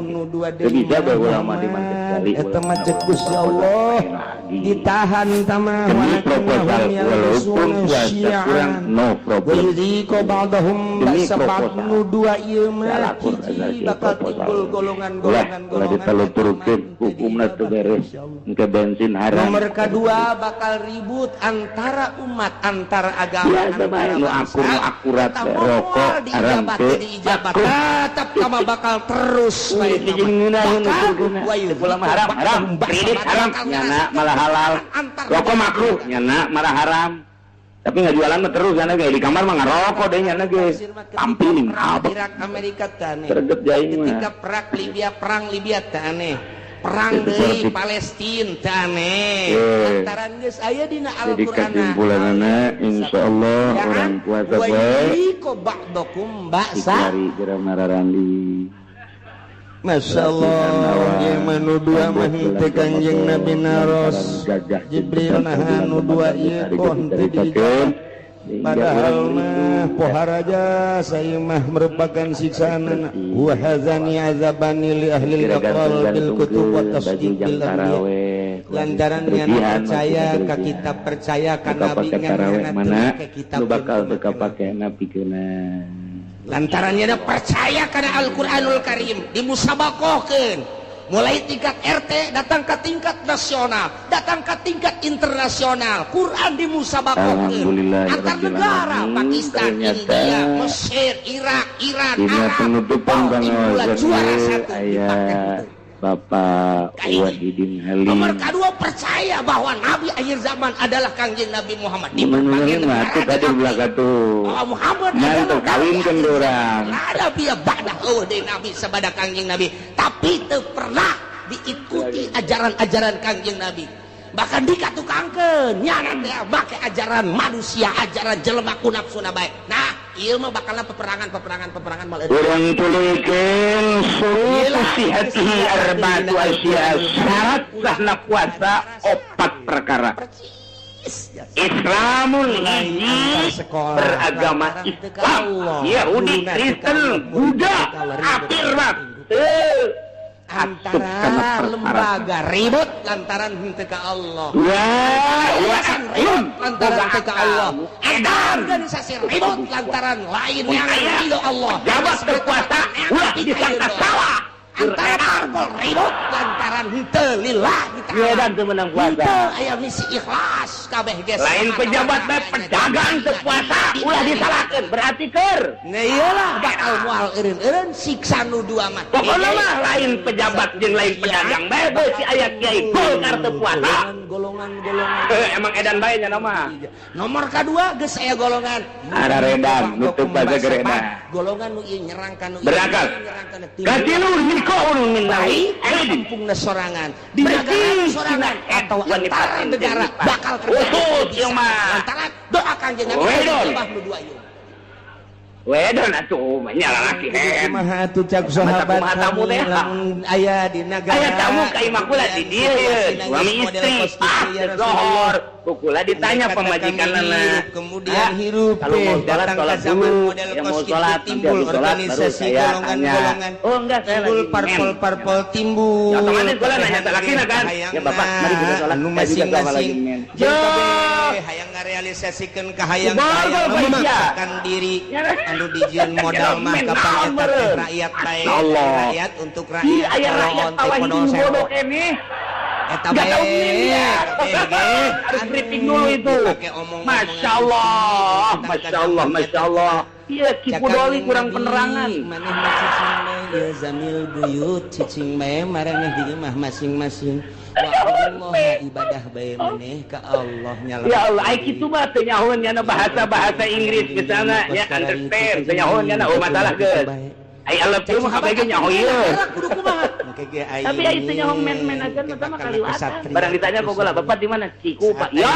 bisa bae ulama di mana sekali eta mah cek Gusti Allah ditahan tamah proposal walaupun puasa kurang no problem ko ba'dahum sebab nu dua ieu mah hiji bakal timbul golongan-golongan ditaluturkeun hukumna teu beres engke bensin haram nomor kedua bakal ribut antara umat antara agama antara akurat rokok haram teh diijabat tetap kama bakal terus bae ulama haram kredit haram nyana malah halal rokok makruh nyana malah haram tapi nggak jualan mah terus karena kayak di kamar mah ngerokok deh nyana guys tampilin Irak Amerika tane tergep jaing mah ketika perang Libya tane perang deui Palestina tane lantaran geus aya dina Al-Qur'an jadi kesimpulanana insyaallah orang puasa bae ko ba'dakum ba'sa cari geura mararandi Masya Allah ya manudua mahinte kanjeng Nabi naros Jibril nah nudua iya kok henti dijawab padahal mah poharaja saya mah merupakan siksaan wahazani azabani li ahli al-aqwal bil kutub wa tasdiq bil anbiya lantaran nyana percaya ka kitab percaya ka nabi ngana ke kitab bakal teu kapake nabi keuna lantarannya percaya karena Al-Qur'anul Karim dimusabakohkeun mulai tingkat RT datang ke tingkat nasional datang ke tingkat internasional Quran dimusabakohkeun antar negara Pakistan India Mesir Irak Iran Arab juara satu Bapak Wahidin Halim. Nomor kedua percaya bahwa Nabi akhir zaman adalah Kanjeng Nabi Muhammad. Di berbagai negara tadi belakang tuh. Muhammad adalah kawinkeun orang. Ada biar badah dari Nabi sabada Kanjeng Nabi, tapi teu pernah diikuti ajaran-ajaran Kanjeng Nabi. Bahkan dikatukangkeun nya teh make ajaran manusia, ajaran jelema ku nafsuna bae. Nah, ieu mah bakalna peperangan malah urang tulikeun suruh sihatihi arba'atu asya syarat sahna puasa 4 perkara. Islamul hiji beragama Islam, Yahudi, Kristen, Buddha, kafir mah antara lembaga ribut lantaran henteu ka Allah. Ribut lantaran henteu ka Allah. Organisasi ribut lantaran lain yang ridho Allah. Jabat berkuasa ulah disangka salah. Antara parpol ribut lantaran henteu lillahi ta'ala. Dan teu menang puasa. Henteu aya misi ikhlas kabeh geus. Lain pejabat bae pedagang teu puasa ulah disalahkeun berarti keur. Nah iyalah bakal moal eureun-eureun siksa nu dua mah. Pokona mah lain pejabat jeung lain pedagang bae si aya kiai Golkar teu puasa. Golongan. Emang edan bae nya mah. Nomor kedua geus aya golongan. Ada redan nutup bae geredan. Golongan nu ieu nyerang ka nu ieu. Berakal. Katilu kau minnahi kampungna sorangan di negara sorangan atau antara negara bakal terjadi antara doa Kanjeng Nabi nu dua ieu wedon atuh nya lalaki hen kumaha atuh cak sahabat tamu teh aya di negara aya tamu ka imah kula di dieu suami istri zohor kula ditanya pemajikanna kemudian hirup datang ke zaman model kos timbul organisasi golongan-golongan oh enggak saya timbul parpol timbul otomatis kula nanya lakina kan ya bapak mari kita salat masing-masing hayang ngarealisasikeun kahayang memaksakan diri anu dijieun modal mah kapan eta rakyat bae rakyat untuk rakyat rakyat tawahidin bodoh ini eta bae harus briefing dulu itu Masya Allah Iya, Kipu Doli kurang penerangan. Maneh cicing bae zamil buyut cicing bae maraneh di imah masing-masing. Wa ibadah bae maneh ka Allah nyala. Ya Allah, ai kitu mah teu nyahoeun nya bahasa Inggris misalnya ya understand teu nyahoeun nya oh masalah geus. Ai Allah teu mah kabeh nyahoeun. Kudu kumaha? Tapi ai teu nyahoeun men aja sama kaliwatan. Barang ditanya bogola Bapak di mana? Ciku Pak. Ya.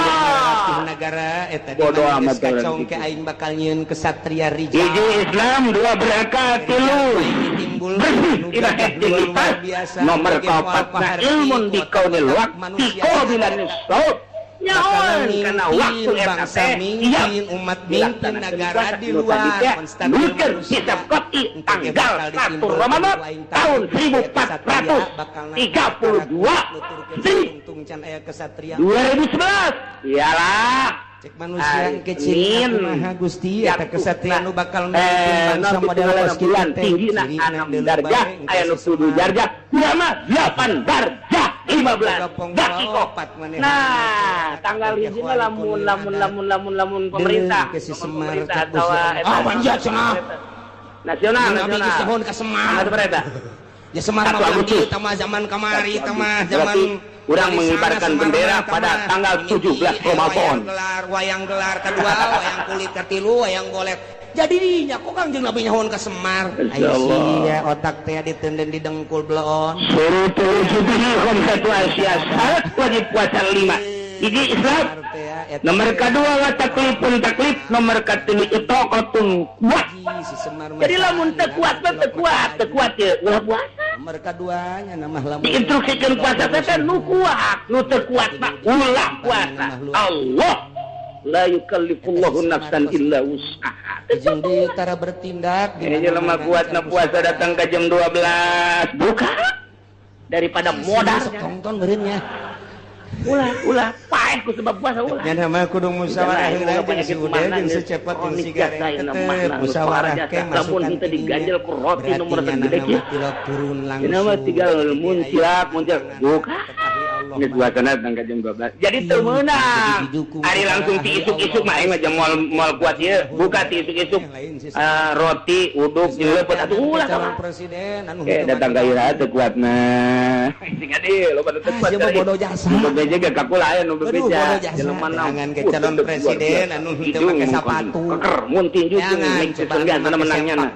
Negara eta bodoh amat kacong ke aing bakal nyieun kesatria rijal. Hiji Islam, 2 berangkat, 3 timbul luar biasa. Nomor 4 ilmun di kaunil waqti qabilan saut. Nyaon kana waktu eta teh mimpin umat mimpin negara di luar konstitusi kitab qati tanggal 1 Ramadan tahun 1432 untung can aya kesatria 2011 iyalah cek manusia kecil kumaha Gusti eta kesatria nu bakal mimpin bangsa model bulan tinggi na 6 darjah aya nu 7 darjah ulama 8 darjah 15 dakiko. Nah, tanggal hiji mah lamun pemerintah atau panjat cenah. Nasional. Nabi ka Semar. Ya Semar mah zaman kamari zaman urang mengibarkan bendera pada tanggal 17 Ramadan. Wayang gelar kedua, wayang kulit katilu, wayang golek. Jadi nya kok Kangjeng Nabi nyahoon ka Semar. Ayo ya otak teh ditenden di dengkul bleon. Suruh jubihi khamsatu asya syarat wajib puasa 5. Hiji Islam. Nomor kedua wa taklifun taklif, nomor ketiga itaqatun kuat. Jadi lamun teu kuat teu kuat ya ulah puasa. Nomor keduanya nama lamun diinstruksikeun puasa teh nu kuat, nu teu kuat mah ulah puasa. Allah la yukallifullahu nafsan illa wus'aha. Jeung deui tara bertindak ini lemah kuatna puasa datang ke jam 12 buka daripada modal tonton beureunnya. Ulah paeh ku sebab puasa ulah. Nya nama kudu musyawarah heula jeung si udah jeung secepet jeung si gareng musyawarah ke lamun henteu diganjel ku roti nomor segede kieu. Turun langsung. Nama tinggal muncul buka. Ini puasana datang ke jam 12. Jadi teu meunang. Ari langsung ti isuk-isuk mah aing mah jam moal kuat ieu buka ti isuk-isuk roti uduk jeung leupeut atuh ulah calon presiden anu datang ka ira teu kuatna. Sing adi loba teu kuat. Coba bodoh jasa. Bebeja ge kakula aya nu bebeja. Jelema jangan ke calon presiden anu henteu make sapatu. Keker mun tinju jeung mik sunggan sana menangnya na.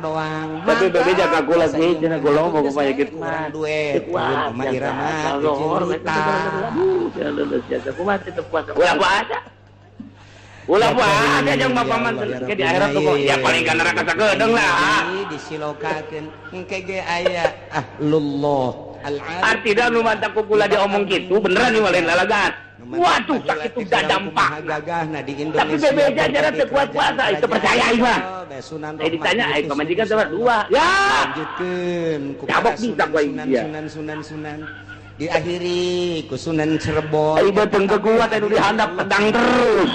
Tapi bebeja kakula sih cenah golong pokok paya kitu mah. Duit kumaha irama ulah puasa jeung bapak manten ke di akhirat tuh ya paling ka neraka sagedeung lah disilokakeun engke ge aya ahlullah artinya nu mantap kula diomong gitu beneran nih lain lalagan waduh tak itu dah dampak gagahna di Indonesia tapi bebeja jarak teu kuat puasa itu percaya ieu mah ditanya ai pamajikan teh 2 ya lanjutkeun cabok bisa gua iya sunan diakhiri ku Sunan Cirebon. Ai beteng kuat anu dihandap pedang terus.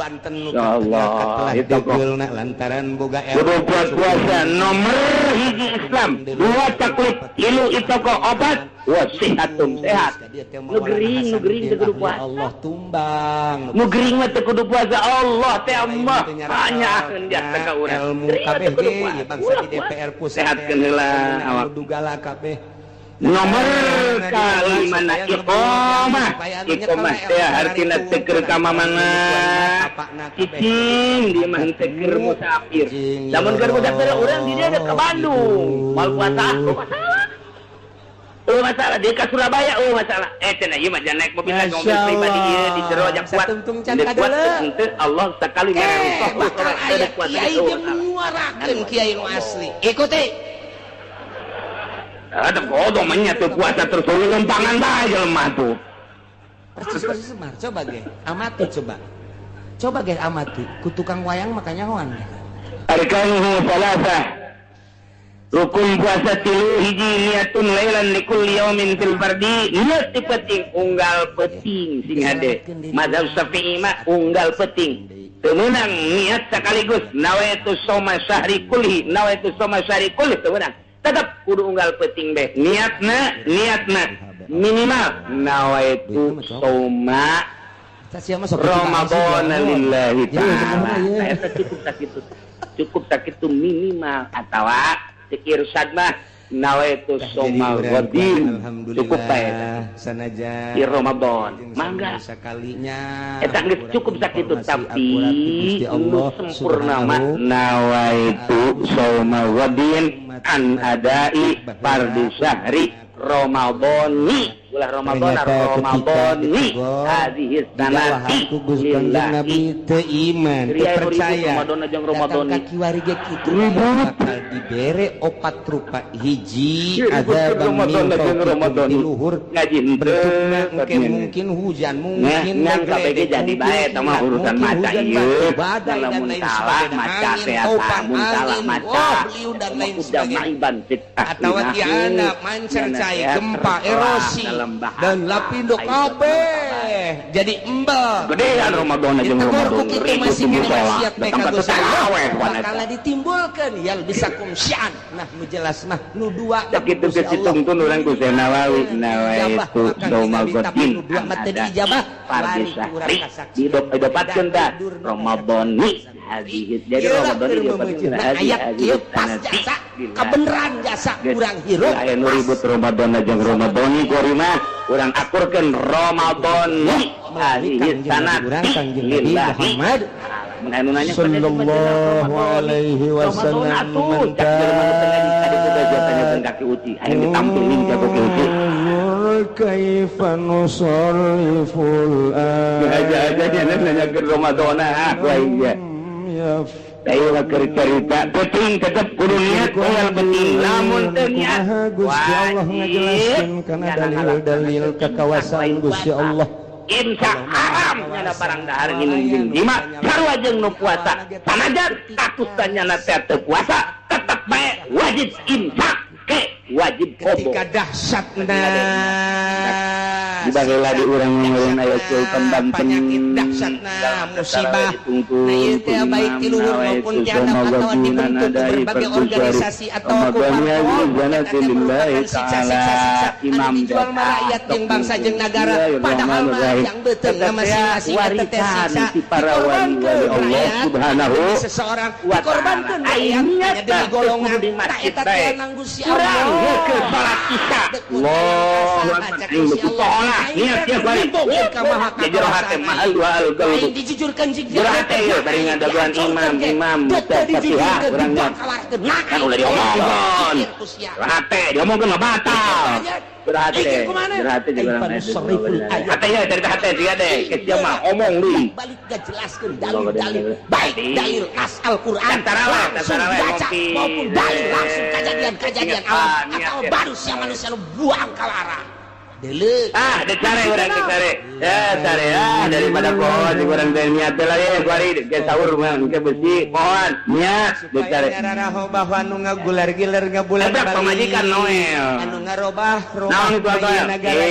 Banten nu Allah itu geulna lantaran boga kudu puasa nomor hiji Islam 2 taklif 3 itoko obat wasihatun sehat nu gering teu kudu puasa Allah tumbang nu gering mah teu kudu puasa Allah teh mah panyakeun dia teh ka urang ilmu kabeh ge ieu bangsa di DPR pusat sehatkeun heula awak dugala kabeh. Nomor kali mana iqamah teh artina teker ka mamana cicing di mah teker musafir lamun keur musafir urang di dia ke Bandung mal puasa masalah di ka Surabaya masalah cenah ieu mah jangan naik mobil mobil pribadi ieu di jero jak kuat henteu Allah sakali mere rusuh teu kuat kiai menyuarakeun kiai nu asli ikuti ada kodok menyatu puasa terus lempangan bae jelema tuh. Persis Semar coba ge amati coba ge amati ku tukang wayang makanya hoan. Arkanuhu salasa. Rukun puasa 3 hiji niatun lailan likulli yaumin fil fardi niat penting unggal penting sing hade. Mazhab Syafi'i mah unggal penting. Teu meunang niat sekaligus nawaitu shauma syahri kulli teu meunang. Tetap kudu unggal penting be niatna minimal nawaitu shauma Ramadan lillahi ta'ala eta kitu cukup sakit itu minimal atau cek irsyad mah nawaitu somal wadin cukup bae sanajan di Ramadan mangga sakalinya eta geus cukup sakit itu tapi untuk sempurna mah nawaitu somal wadin an adai fardhu syahri Ramadhani ulah Ramadhani hadhihi sanati lillahi teu iman teu percaya Ramadan kiwari ge kitu bakal dibere 4 rupa hiji ada Ramadan di luhur ngaji bentukna mungkin hujan mungkin ngan kabeh jadi bae tama urusan maca ieu dalam salah maca teh mun salah maca dan lain sebagainya atawa tiana mancercai gempa erosi dan lapindo kabeh jadi embal gedean Ramadan jeung Ramadan itu masih wasiat PK bakal ditimbulkan ya bisa kumsyan nah nu jelas mah nu dua sakitu kesitungtun urang ku Nawawi nawaitu Ramadan nu dua mah teu dijabah fardhu syahri didapatkeun tah Ramadan ni hadis jadi Ramadan didapatkeun ayat ieu pas jasa kebenaran jasa urang hirup aya nu ribut Ramadan jeung Ramadan ni korima urang akurkeun Ramadan ni hadis sanati lillahi Muhammad sallallahu alaihi wasallam kaki uci hayang ditampilin ka kaki uci kaifa nusarriful aja dia nanya ke Ramadan iya ayo cerita penting tetap kudu niat moal penting lamun teu niat Gusti Allah ngajelaskeun kana dalil-dalil kekawasan Gusti Allah insya haram nyana barang dahar nginum jeung jima sarua jeung nu puasa sanajan statusna nyana teh teu puasa tetep bae wajib imsak ke wajib ketika dahsyatna dibagi lagi urang ngeureun aya sultan Banten penyakit dahsyatna musibah nah ieu teh baik ti luhur maupun ti handap atawa dibentuk berbagai organisasi atau imam jual rakyat jeung bangsa jeung negara padahal yang betul masing-masing teh siksa para wali Allah subhanahu seseorang dikorbankeun ayatnya demi golongan tak eta teh nang Gusti Allah ke salat isya Allah niatnya baik jadi rohate mahal kalau dijujurkan rohate ya bari ngadaguan imam Fatihah urangnya kan ulah diomongkeun rohate diomongkeun mah batal berarti juga hati ya dari hati dia deh kita mah omong deui balik jelaskeun dalil-dalil baik dalil nas Al-Qur'an tarawih maupun dalil langsung kejadian alam atau manusia lu buang kalara deuleu decare urang decare daripada pohon urang teh niat teh lah kuari ge sahur mah ke besi pohon niat decare raraho bahwa nu ngagular-gilar ngabulan balik pamajikan Noel anu ngarobah naon itu negara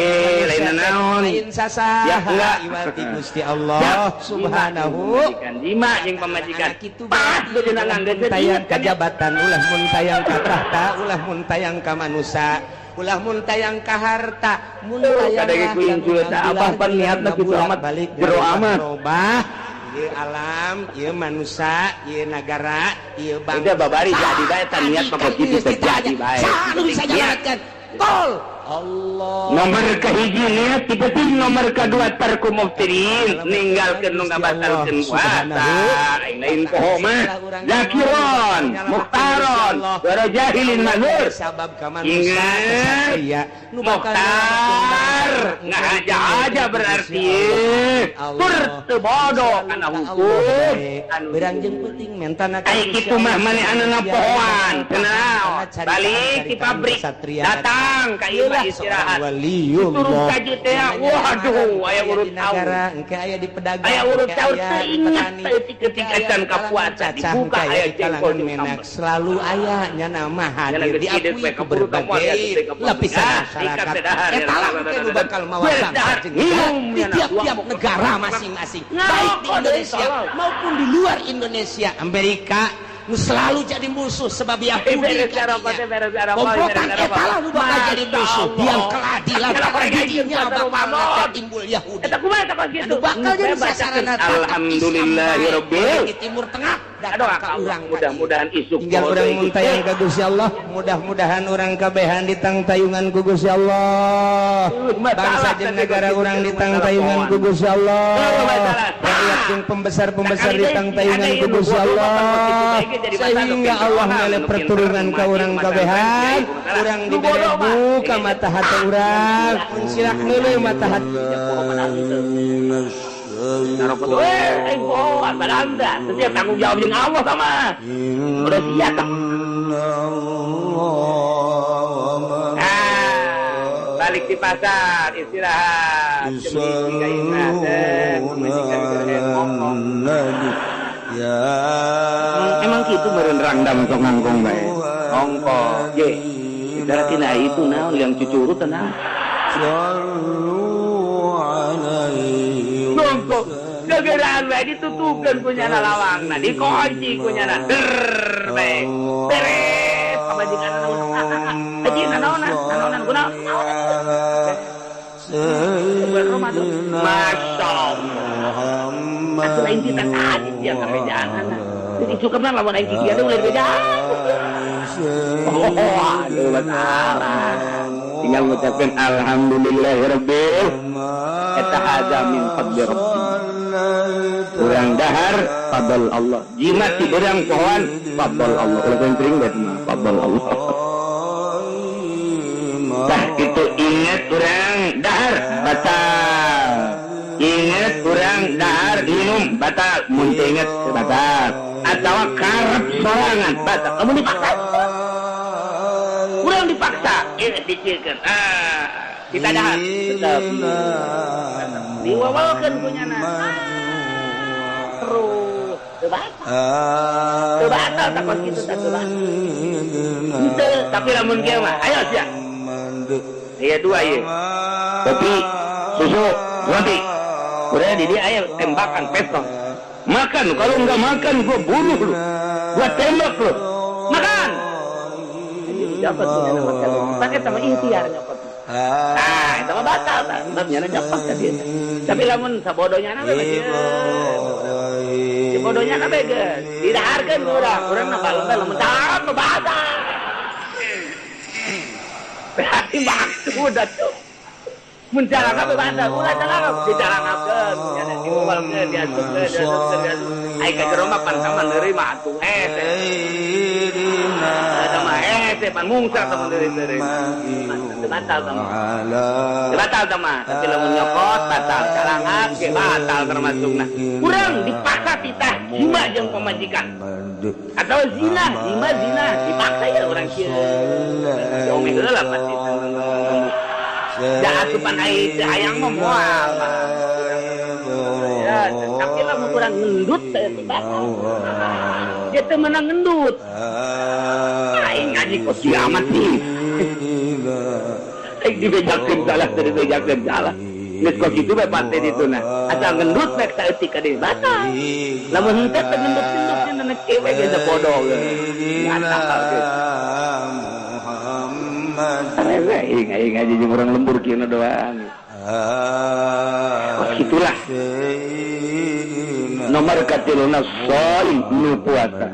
lain naon lain sasaha iwati Gusti Allah subhanahu jima jeung pamajikan kitu beunang tayang kajabatan ulah mun tayang ka tahta ulah mun tayang ka manusia ulah mun tayang ka harta mun tayang ka kuingkulna apa pan niatna kitu amat jero amat robah ieu alam ieu manusia ieu negara ieu bangsa babari jadi bae tan niat mah kitu terjadi bae anu bisa jalankan tol Allah nomor kahiji niat tipeting nomor kadua tarku muftirin ninggalkeun nu ngabatalkeun puasa lain poho mah zakiron mukhtaron wara jahilin mazur sabab ka manusia ingat mukhtar ngahaja berarti tur teu bodoh kana hukum beranjeun penting mentana ai kitu mah mane anu ngapohoan kenal balik di pabrik datang ka ieu istirahat waliullah kaji teh waduh aya urut negara engke aya di pedagang aya urut caur ingat ketika can ka puasa dibuka aya jengkol menak selalu aya nya nama hadir diakui ke berbagai lapisan masyarakat eta langkah nu bakal mawa bangsa di tiap-tiap negara masing-masing baik di Indonesia maupun di luar Indonesia Amerika nu selalu jadi musuh sebab Yahudi komplotan eta nu bakal jadi musuh yang keadilan terjadinya bakal timbul Yahudi eta kumaha tak kitu bakal jadi sasaran alhamdulillahirabbil di Timur Tengah mudah-mudahan isuk tinggal orang muntayang ka Gusti Allah, mudah-mudahan orang kabehan ditang tayungan ku Gusti Allah, bangsa jeung negara orang ditang tayungan ku Gusti Allah, rakyat jeung pembesar-pembesar ditang tayungan ku Gusti Allah, sehingga Allah ngalih perturunan ka urang kabehan, urang dibere buka mata hati urang, silak neuleuh mata hati. Anda setiap tanggung jawab yang Allah sama udah siap balik di pasar istirahat emang gitu meureun rangdam sok ngangkong bae ongkong ye ibarat tina itu naon yang cucurut tenang gegeraan bae ditutupkeun ku nyana lawangna dikunci ku nyana bae beres pamajikanna aji naonan kunaon Masya Allah atuh lain kita tadi dia kerjaan jadi cukupna lamun aing kieu teh mulai kerjaan aduh masalah tinggal ngucapkeun alhamdulillahirabbil eta hada min fadli rabbi urang dahar fadl Allah jimat ti urang pohon fadl Allah ulah penting bae mah fadl Allah tah itu ingat urang dahar batal ingat urang dahar minum batal mun teu inget batal atawa karep sorangan batal kamu dipaksa urang dipaksa inget dicikeun kita dahar tetep diwawalkeun ku nyana terus teu batal takon kitu teh teu batal henteu tapi lamun kieu mah ayo sia aya dua ieu kopi susu roti udah di dia aya tembakan pistol makan kalau enggak makan gua bunuh lu gua tembak lu makan jadi dapat punya nama makan pakai sama ikhtiar nyopot itu mah batal tak nyana nyopot ka dia tapi lamun sabodonya na we sabodonya na we geus didaharkeun ku urang na balung lamun tahan mah batal berarti maksud atuh mun jalan apa batal ulah jalan dijalankeun nyana diubalkeun diasupkeun ai ka jero mah pan sama nerima atuh eta mah pan mungsa sama nerima batal sama tapi lamun nyokot batal calangap ge batal termasukna urang dipaksa titah jima jeung pamajikan atau zina dipaksa ya urang kieu omeh heula pasti jahat tupan air ayang mah moal ya tapi lamun urang ngendut teh batal dia teh menang ngendut aing ngaji kok kiamat sih aing dibejakeun salah teh dibejakeun salah geus kok kitu bae pate dituna asal ngendut mek saeutik ka deui batal lamun henteu teh ngendut-ngendut cenah cewek ge sabodoh ngatal geus aing ngaji jeung urang lembur kieu doang itulah nomor katiluna shaim nu puasa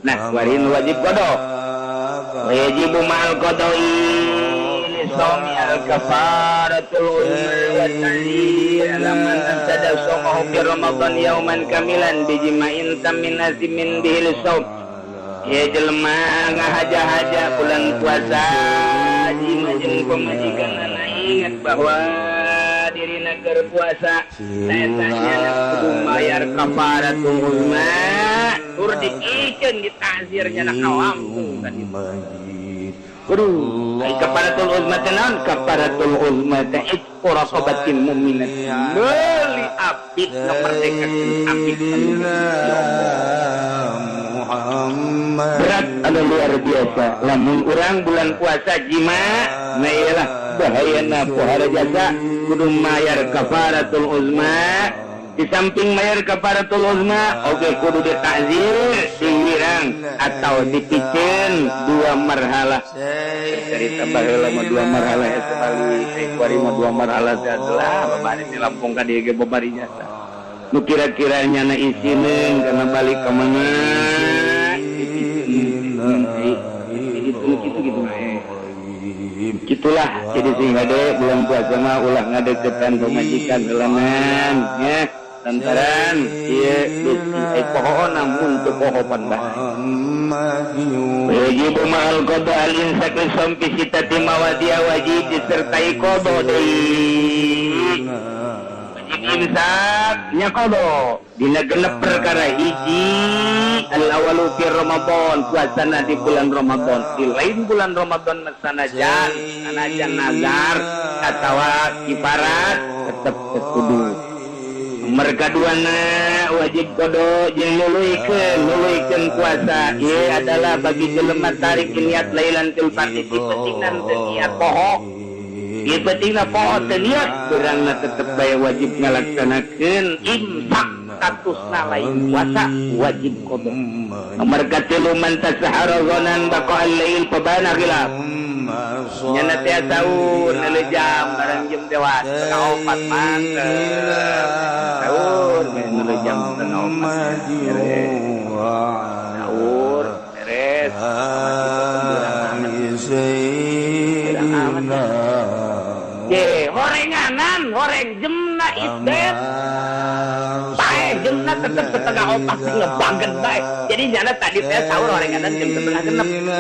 nah warin wajib qada wajib mal qada'i lisami al-kafaratul wa ta'dil laman tada somahu fi ramadan yauman kamilan bijima'in tamin azimin bihil shaum ya jelema ngahaja-haja bulan puasa jima jeung pamajikanna ingat bahwa dirina keur puasa tetanya kudu bayar kafaratul uzma tur diikeun ditazir nya awam tadi kudu ai kafaratul uzma tenan kafaratul uzma teh itqu raqabatin mu'minatin meuli abid ngaperdekakeun abid berat anu luar biasa lamun urang bulan puasa jima na iyalah bahayana pohara jasa kudu mayar kafaratul uzma di samping mayar kafaratul uzma oke kudu ditakzir diwirang atau dipicen dua marhalah cerita baheula mah dua marhalah eta bali kuari mah dua marhalah adalah babari di Lampung ka dieu ge babari jasa nu kira-kiranya na isinin karena balik ke mana gitu gitulah jadi sehingga deh bulan puasa mah ulah ngadeketan pemajikan gelangan ya lantaran ieu bisi pohon namun teu pohopan bae wajib ma'al qada alin sakrisam pisitati mawadia wajib disertai qada deui wajib imsak nya qada dina genep perkara hiji al-awalu fi Ramadan puasana di bulan Ramadan di lain bulan Ramadan sanajan nazar atawa kifarat tetep kudu mereka duana wajib kodo jeung nuluykeun puasa ieu adalah bagi jelema tarik niat lailan til fardhi pentingna niat poho ieu pentingna poho teu niat beurangna tetep bae wajib ngalaksanakeun imsak statusna lain puasa wajib kodo mereka tilu man tasahara ghanan baqa al-lail pabana khilaf nyana teh sahur neuleuh jam bareng jam dewat 3:04 mantep sahur neuleuh jam 3:04 sahur beres horenganan horeng jemna isdet bae jemna tetep 3:04 ngebanget bae jadi nyana tadi teh sahur horenganan jam 3:06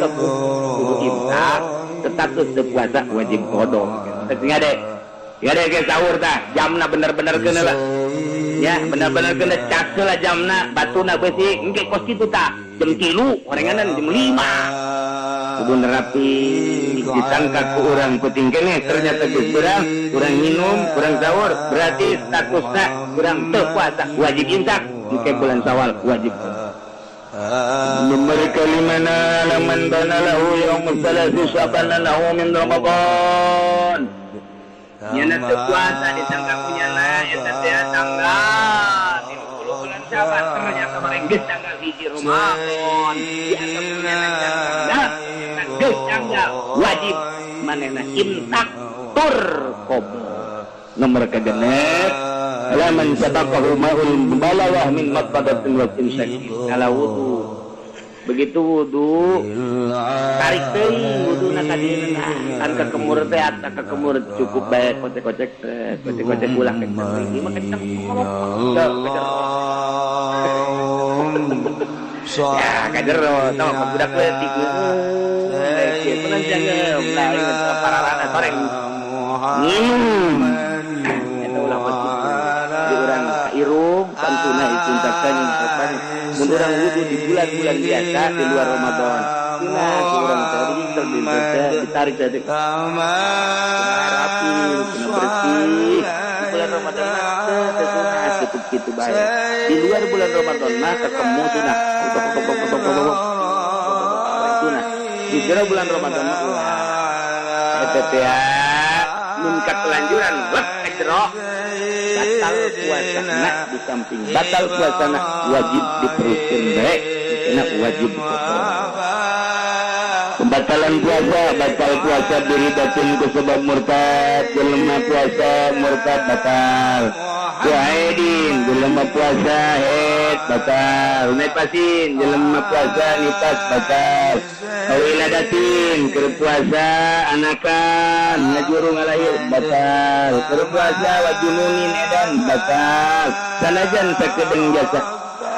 kudu imsak status puasa wajib qada tinggal deh ke sahur tah jamna bener-bener keuna lah ya bener-bener keuna cak lah jamna batuna beusi engke kos kitu tah jam 3 horenganan jam 5 kudu nerapi disangka ku urang penting keneh ternyata geus urang minum urang sahur berarti statusna urang teu puasa wajib imsak engke bulan Syawal wajib nomor kalimana laman bana lahu yaumul salasi sabana lahu min Ramadan nyana teu puasa disangka punya na eta teh tanggal 30 bulan Syawal ternyata mereka geus tanggal 1 Ramadan dianggap punya na geus tanggal wajib manehna imsak tur qobo nomor kagenep laman sabaqahu ma'ul balawah min maqadatin wa imsakin ala wudu begitu wudu tarik teuing wuduna ka dina kan ka kemur teh ata ka kemur cukup bae kocek-kocek ulah ke ini mah kenceng ya kadero tong budak leutik kieu pun jangan lain pararana soreng eta ulah di urang irum pantuna dituntakan mun urang wudu di bulan-bulan biasa di luar Ramadan nah urang tadi ditarik tadi rapi kena bersih di bulan Ramadan mah cukup kitu bae di luar bulan Ramadan mah ketemu sunah di bulan Ramadan mah eta teh mun kelanjuran wet jero batal puasana di samping batal puasana wajib diteruskeun bae kena wajib pembatalan puasa batal puasa biridatin ku sebab murtad jelema puasa murtad batal Wahidin jelema puasa haid batal nipasin jelema puasa nipas batal wiladatin keur puasa anakan ngajuru ngalahir batal keur puasa wajununin edan batal sanajan sakedeung jasa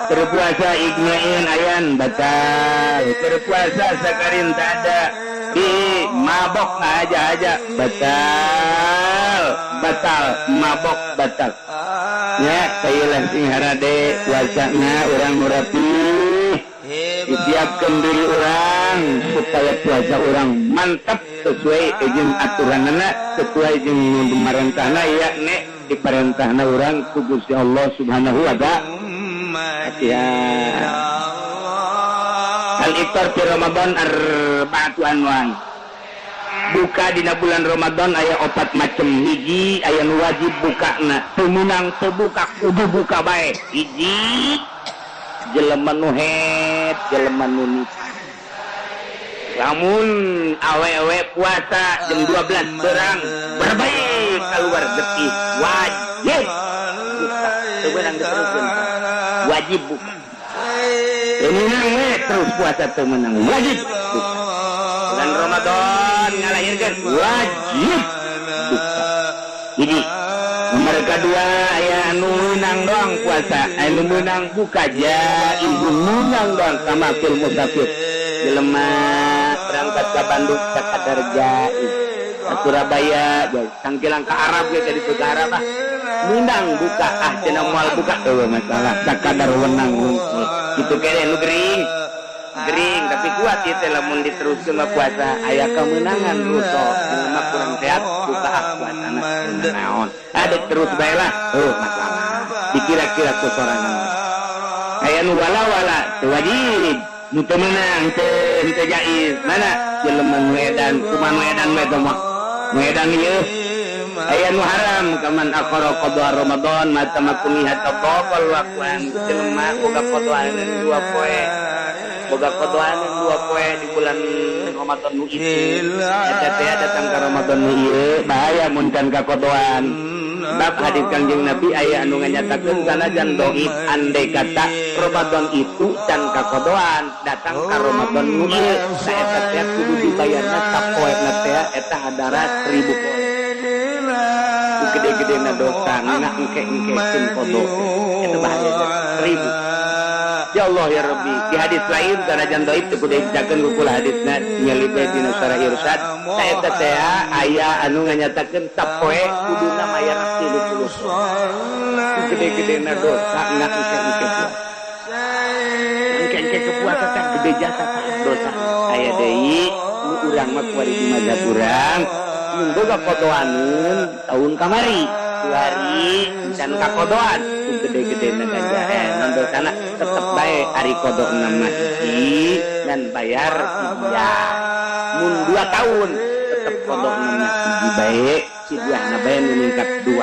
keur puasa ignain ayan batal keur puasa sakarin tak ada di mabok aja batal mabok batal ya kailah sing harade puasana urang murapi disiapkan diri orang supaya puasa orang mantap sesuai jeung aturanana sesuai jeung pemerintahna ya nek diperintahna orang ku Gusti Allah Subhanahu wa ta'ala. Al-iftar fi Ramadan arba'atu anwan. Buka dina bulan Ramadan aya 4 macam. Hiji aya nu wajib bukana, teu meunang teu buka kudu buka bae. Hiji jelema nu haid, jelema nu nifas. Lamun awewe puasa jam 12 berang berbaik keluar getih wajib wajib buka. Menang terus puasa tuh menang wajib buka. Bulan Ramadan ngalahirkan wajib buka. Jadi nomor kedua aya anu menang doang puasa, anu menang buka jaiz menang doang sama fil musafir. Jelema berangkat ke Bandung sakadar jaiz. Ke Surabaya sangkilang ke Arab ge jadi ke Arab ah. Menang buka cenah moal buka eueuh masalah sakadar wenang kitu kene nu gering tapi kuat ieu teh lamun diteruskeun puasa aya kemenangan ruso jelema kurang sehat buka puasana naon ada terus bae lah masalah dikira-kira ku sorangan aya nu wala teu wajib nu teu meunang teu jaiz mana jelema nu edan kumaha nu edan we teh mah nu edan ieu aya nu haram kaman akhara qada Ramadan mata makumihat taqabal waqan jelema boga qadaan 2 poe boga qadaan 2 poe di bulan Ramadan nu itu eta teh datang ka Ramadan nu ieu bahaya mun can ka qadaan bab hadis Kangjeng Nabi aya anu nganyatakeun sanajan dhaif andai kata Ramadan itu can ka qadaan datang ka Ramadan nu ieu saeta teh kudu dibayarna sapoena teh eta hadara 1000 poe gede-gede na dosa nggak engke-engkekin kodo itu bahaya 1000 ya Allah ya Rabbi di hadis lain sanajan dhaif teu kudu dijakeun ku kula hadisna nyalipeh dina sara irsyad saeta teh aya anu nganyatakeun sapoe kuduna mayar 30 gede-gede na dosa nggak engke-engke puasa teh gede jasa dosa aya deui nu urang mah kuari di mazhab urang mun boga kodoaneun tahun kamari 2 hari can kakodoan gede-gede na ganjaran non dosana tetep bae ari kodona mah hiji dan bayar fidyah mun 2 tahun tetep kodona mah hiji bae fidyahna bae nu ningkat 2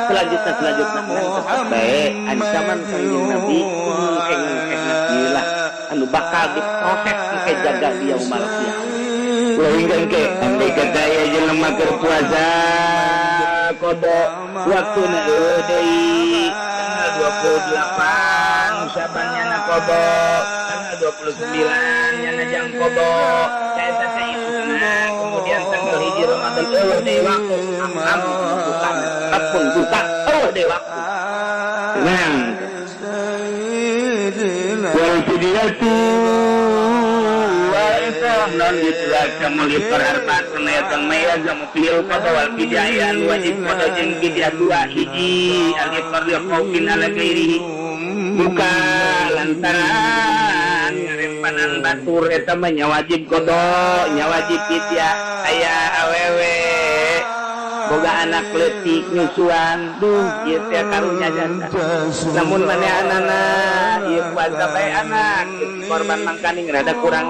selanjutnya tetep bae ancaman Kangjeng Nabi engke-engke gila anu bakal diproses engke jaga di yaumul qiyamah Lawingkan ke andai kata ya jelema keur puasa kodo waktuna deui tanggal 28 Saban nyana kodo tanggal 29 nyana jang kodo saeta teh isuna kemudian tanggal 1 Ramadan deui waktu am buka apun buka deui waktu tenang wal fidyatu non ditulakan meuli perharbatun ayatan maya jamu fil qada wal fidyah wajib qada jeung fidyah 2 hiji al-iftar li qaufin ala ghairihi buka lantaran ngarempanan batur eta mah nya wajib qada nya wajib fidyah aya awewe boga anak leutik nyusuan duh ieu teh karunya jasa lamun maneh anana ieu puasa bae anak korban mangkaning rada kurang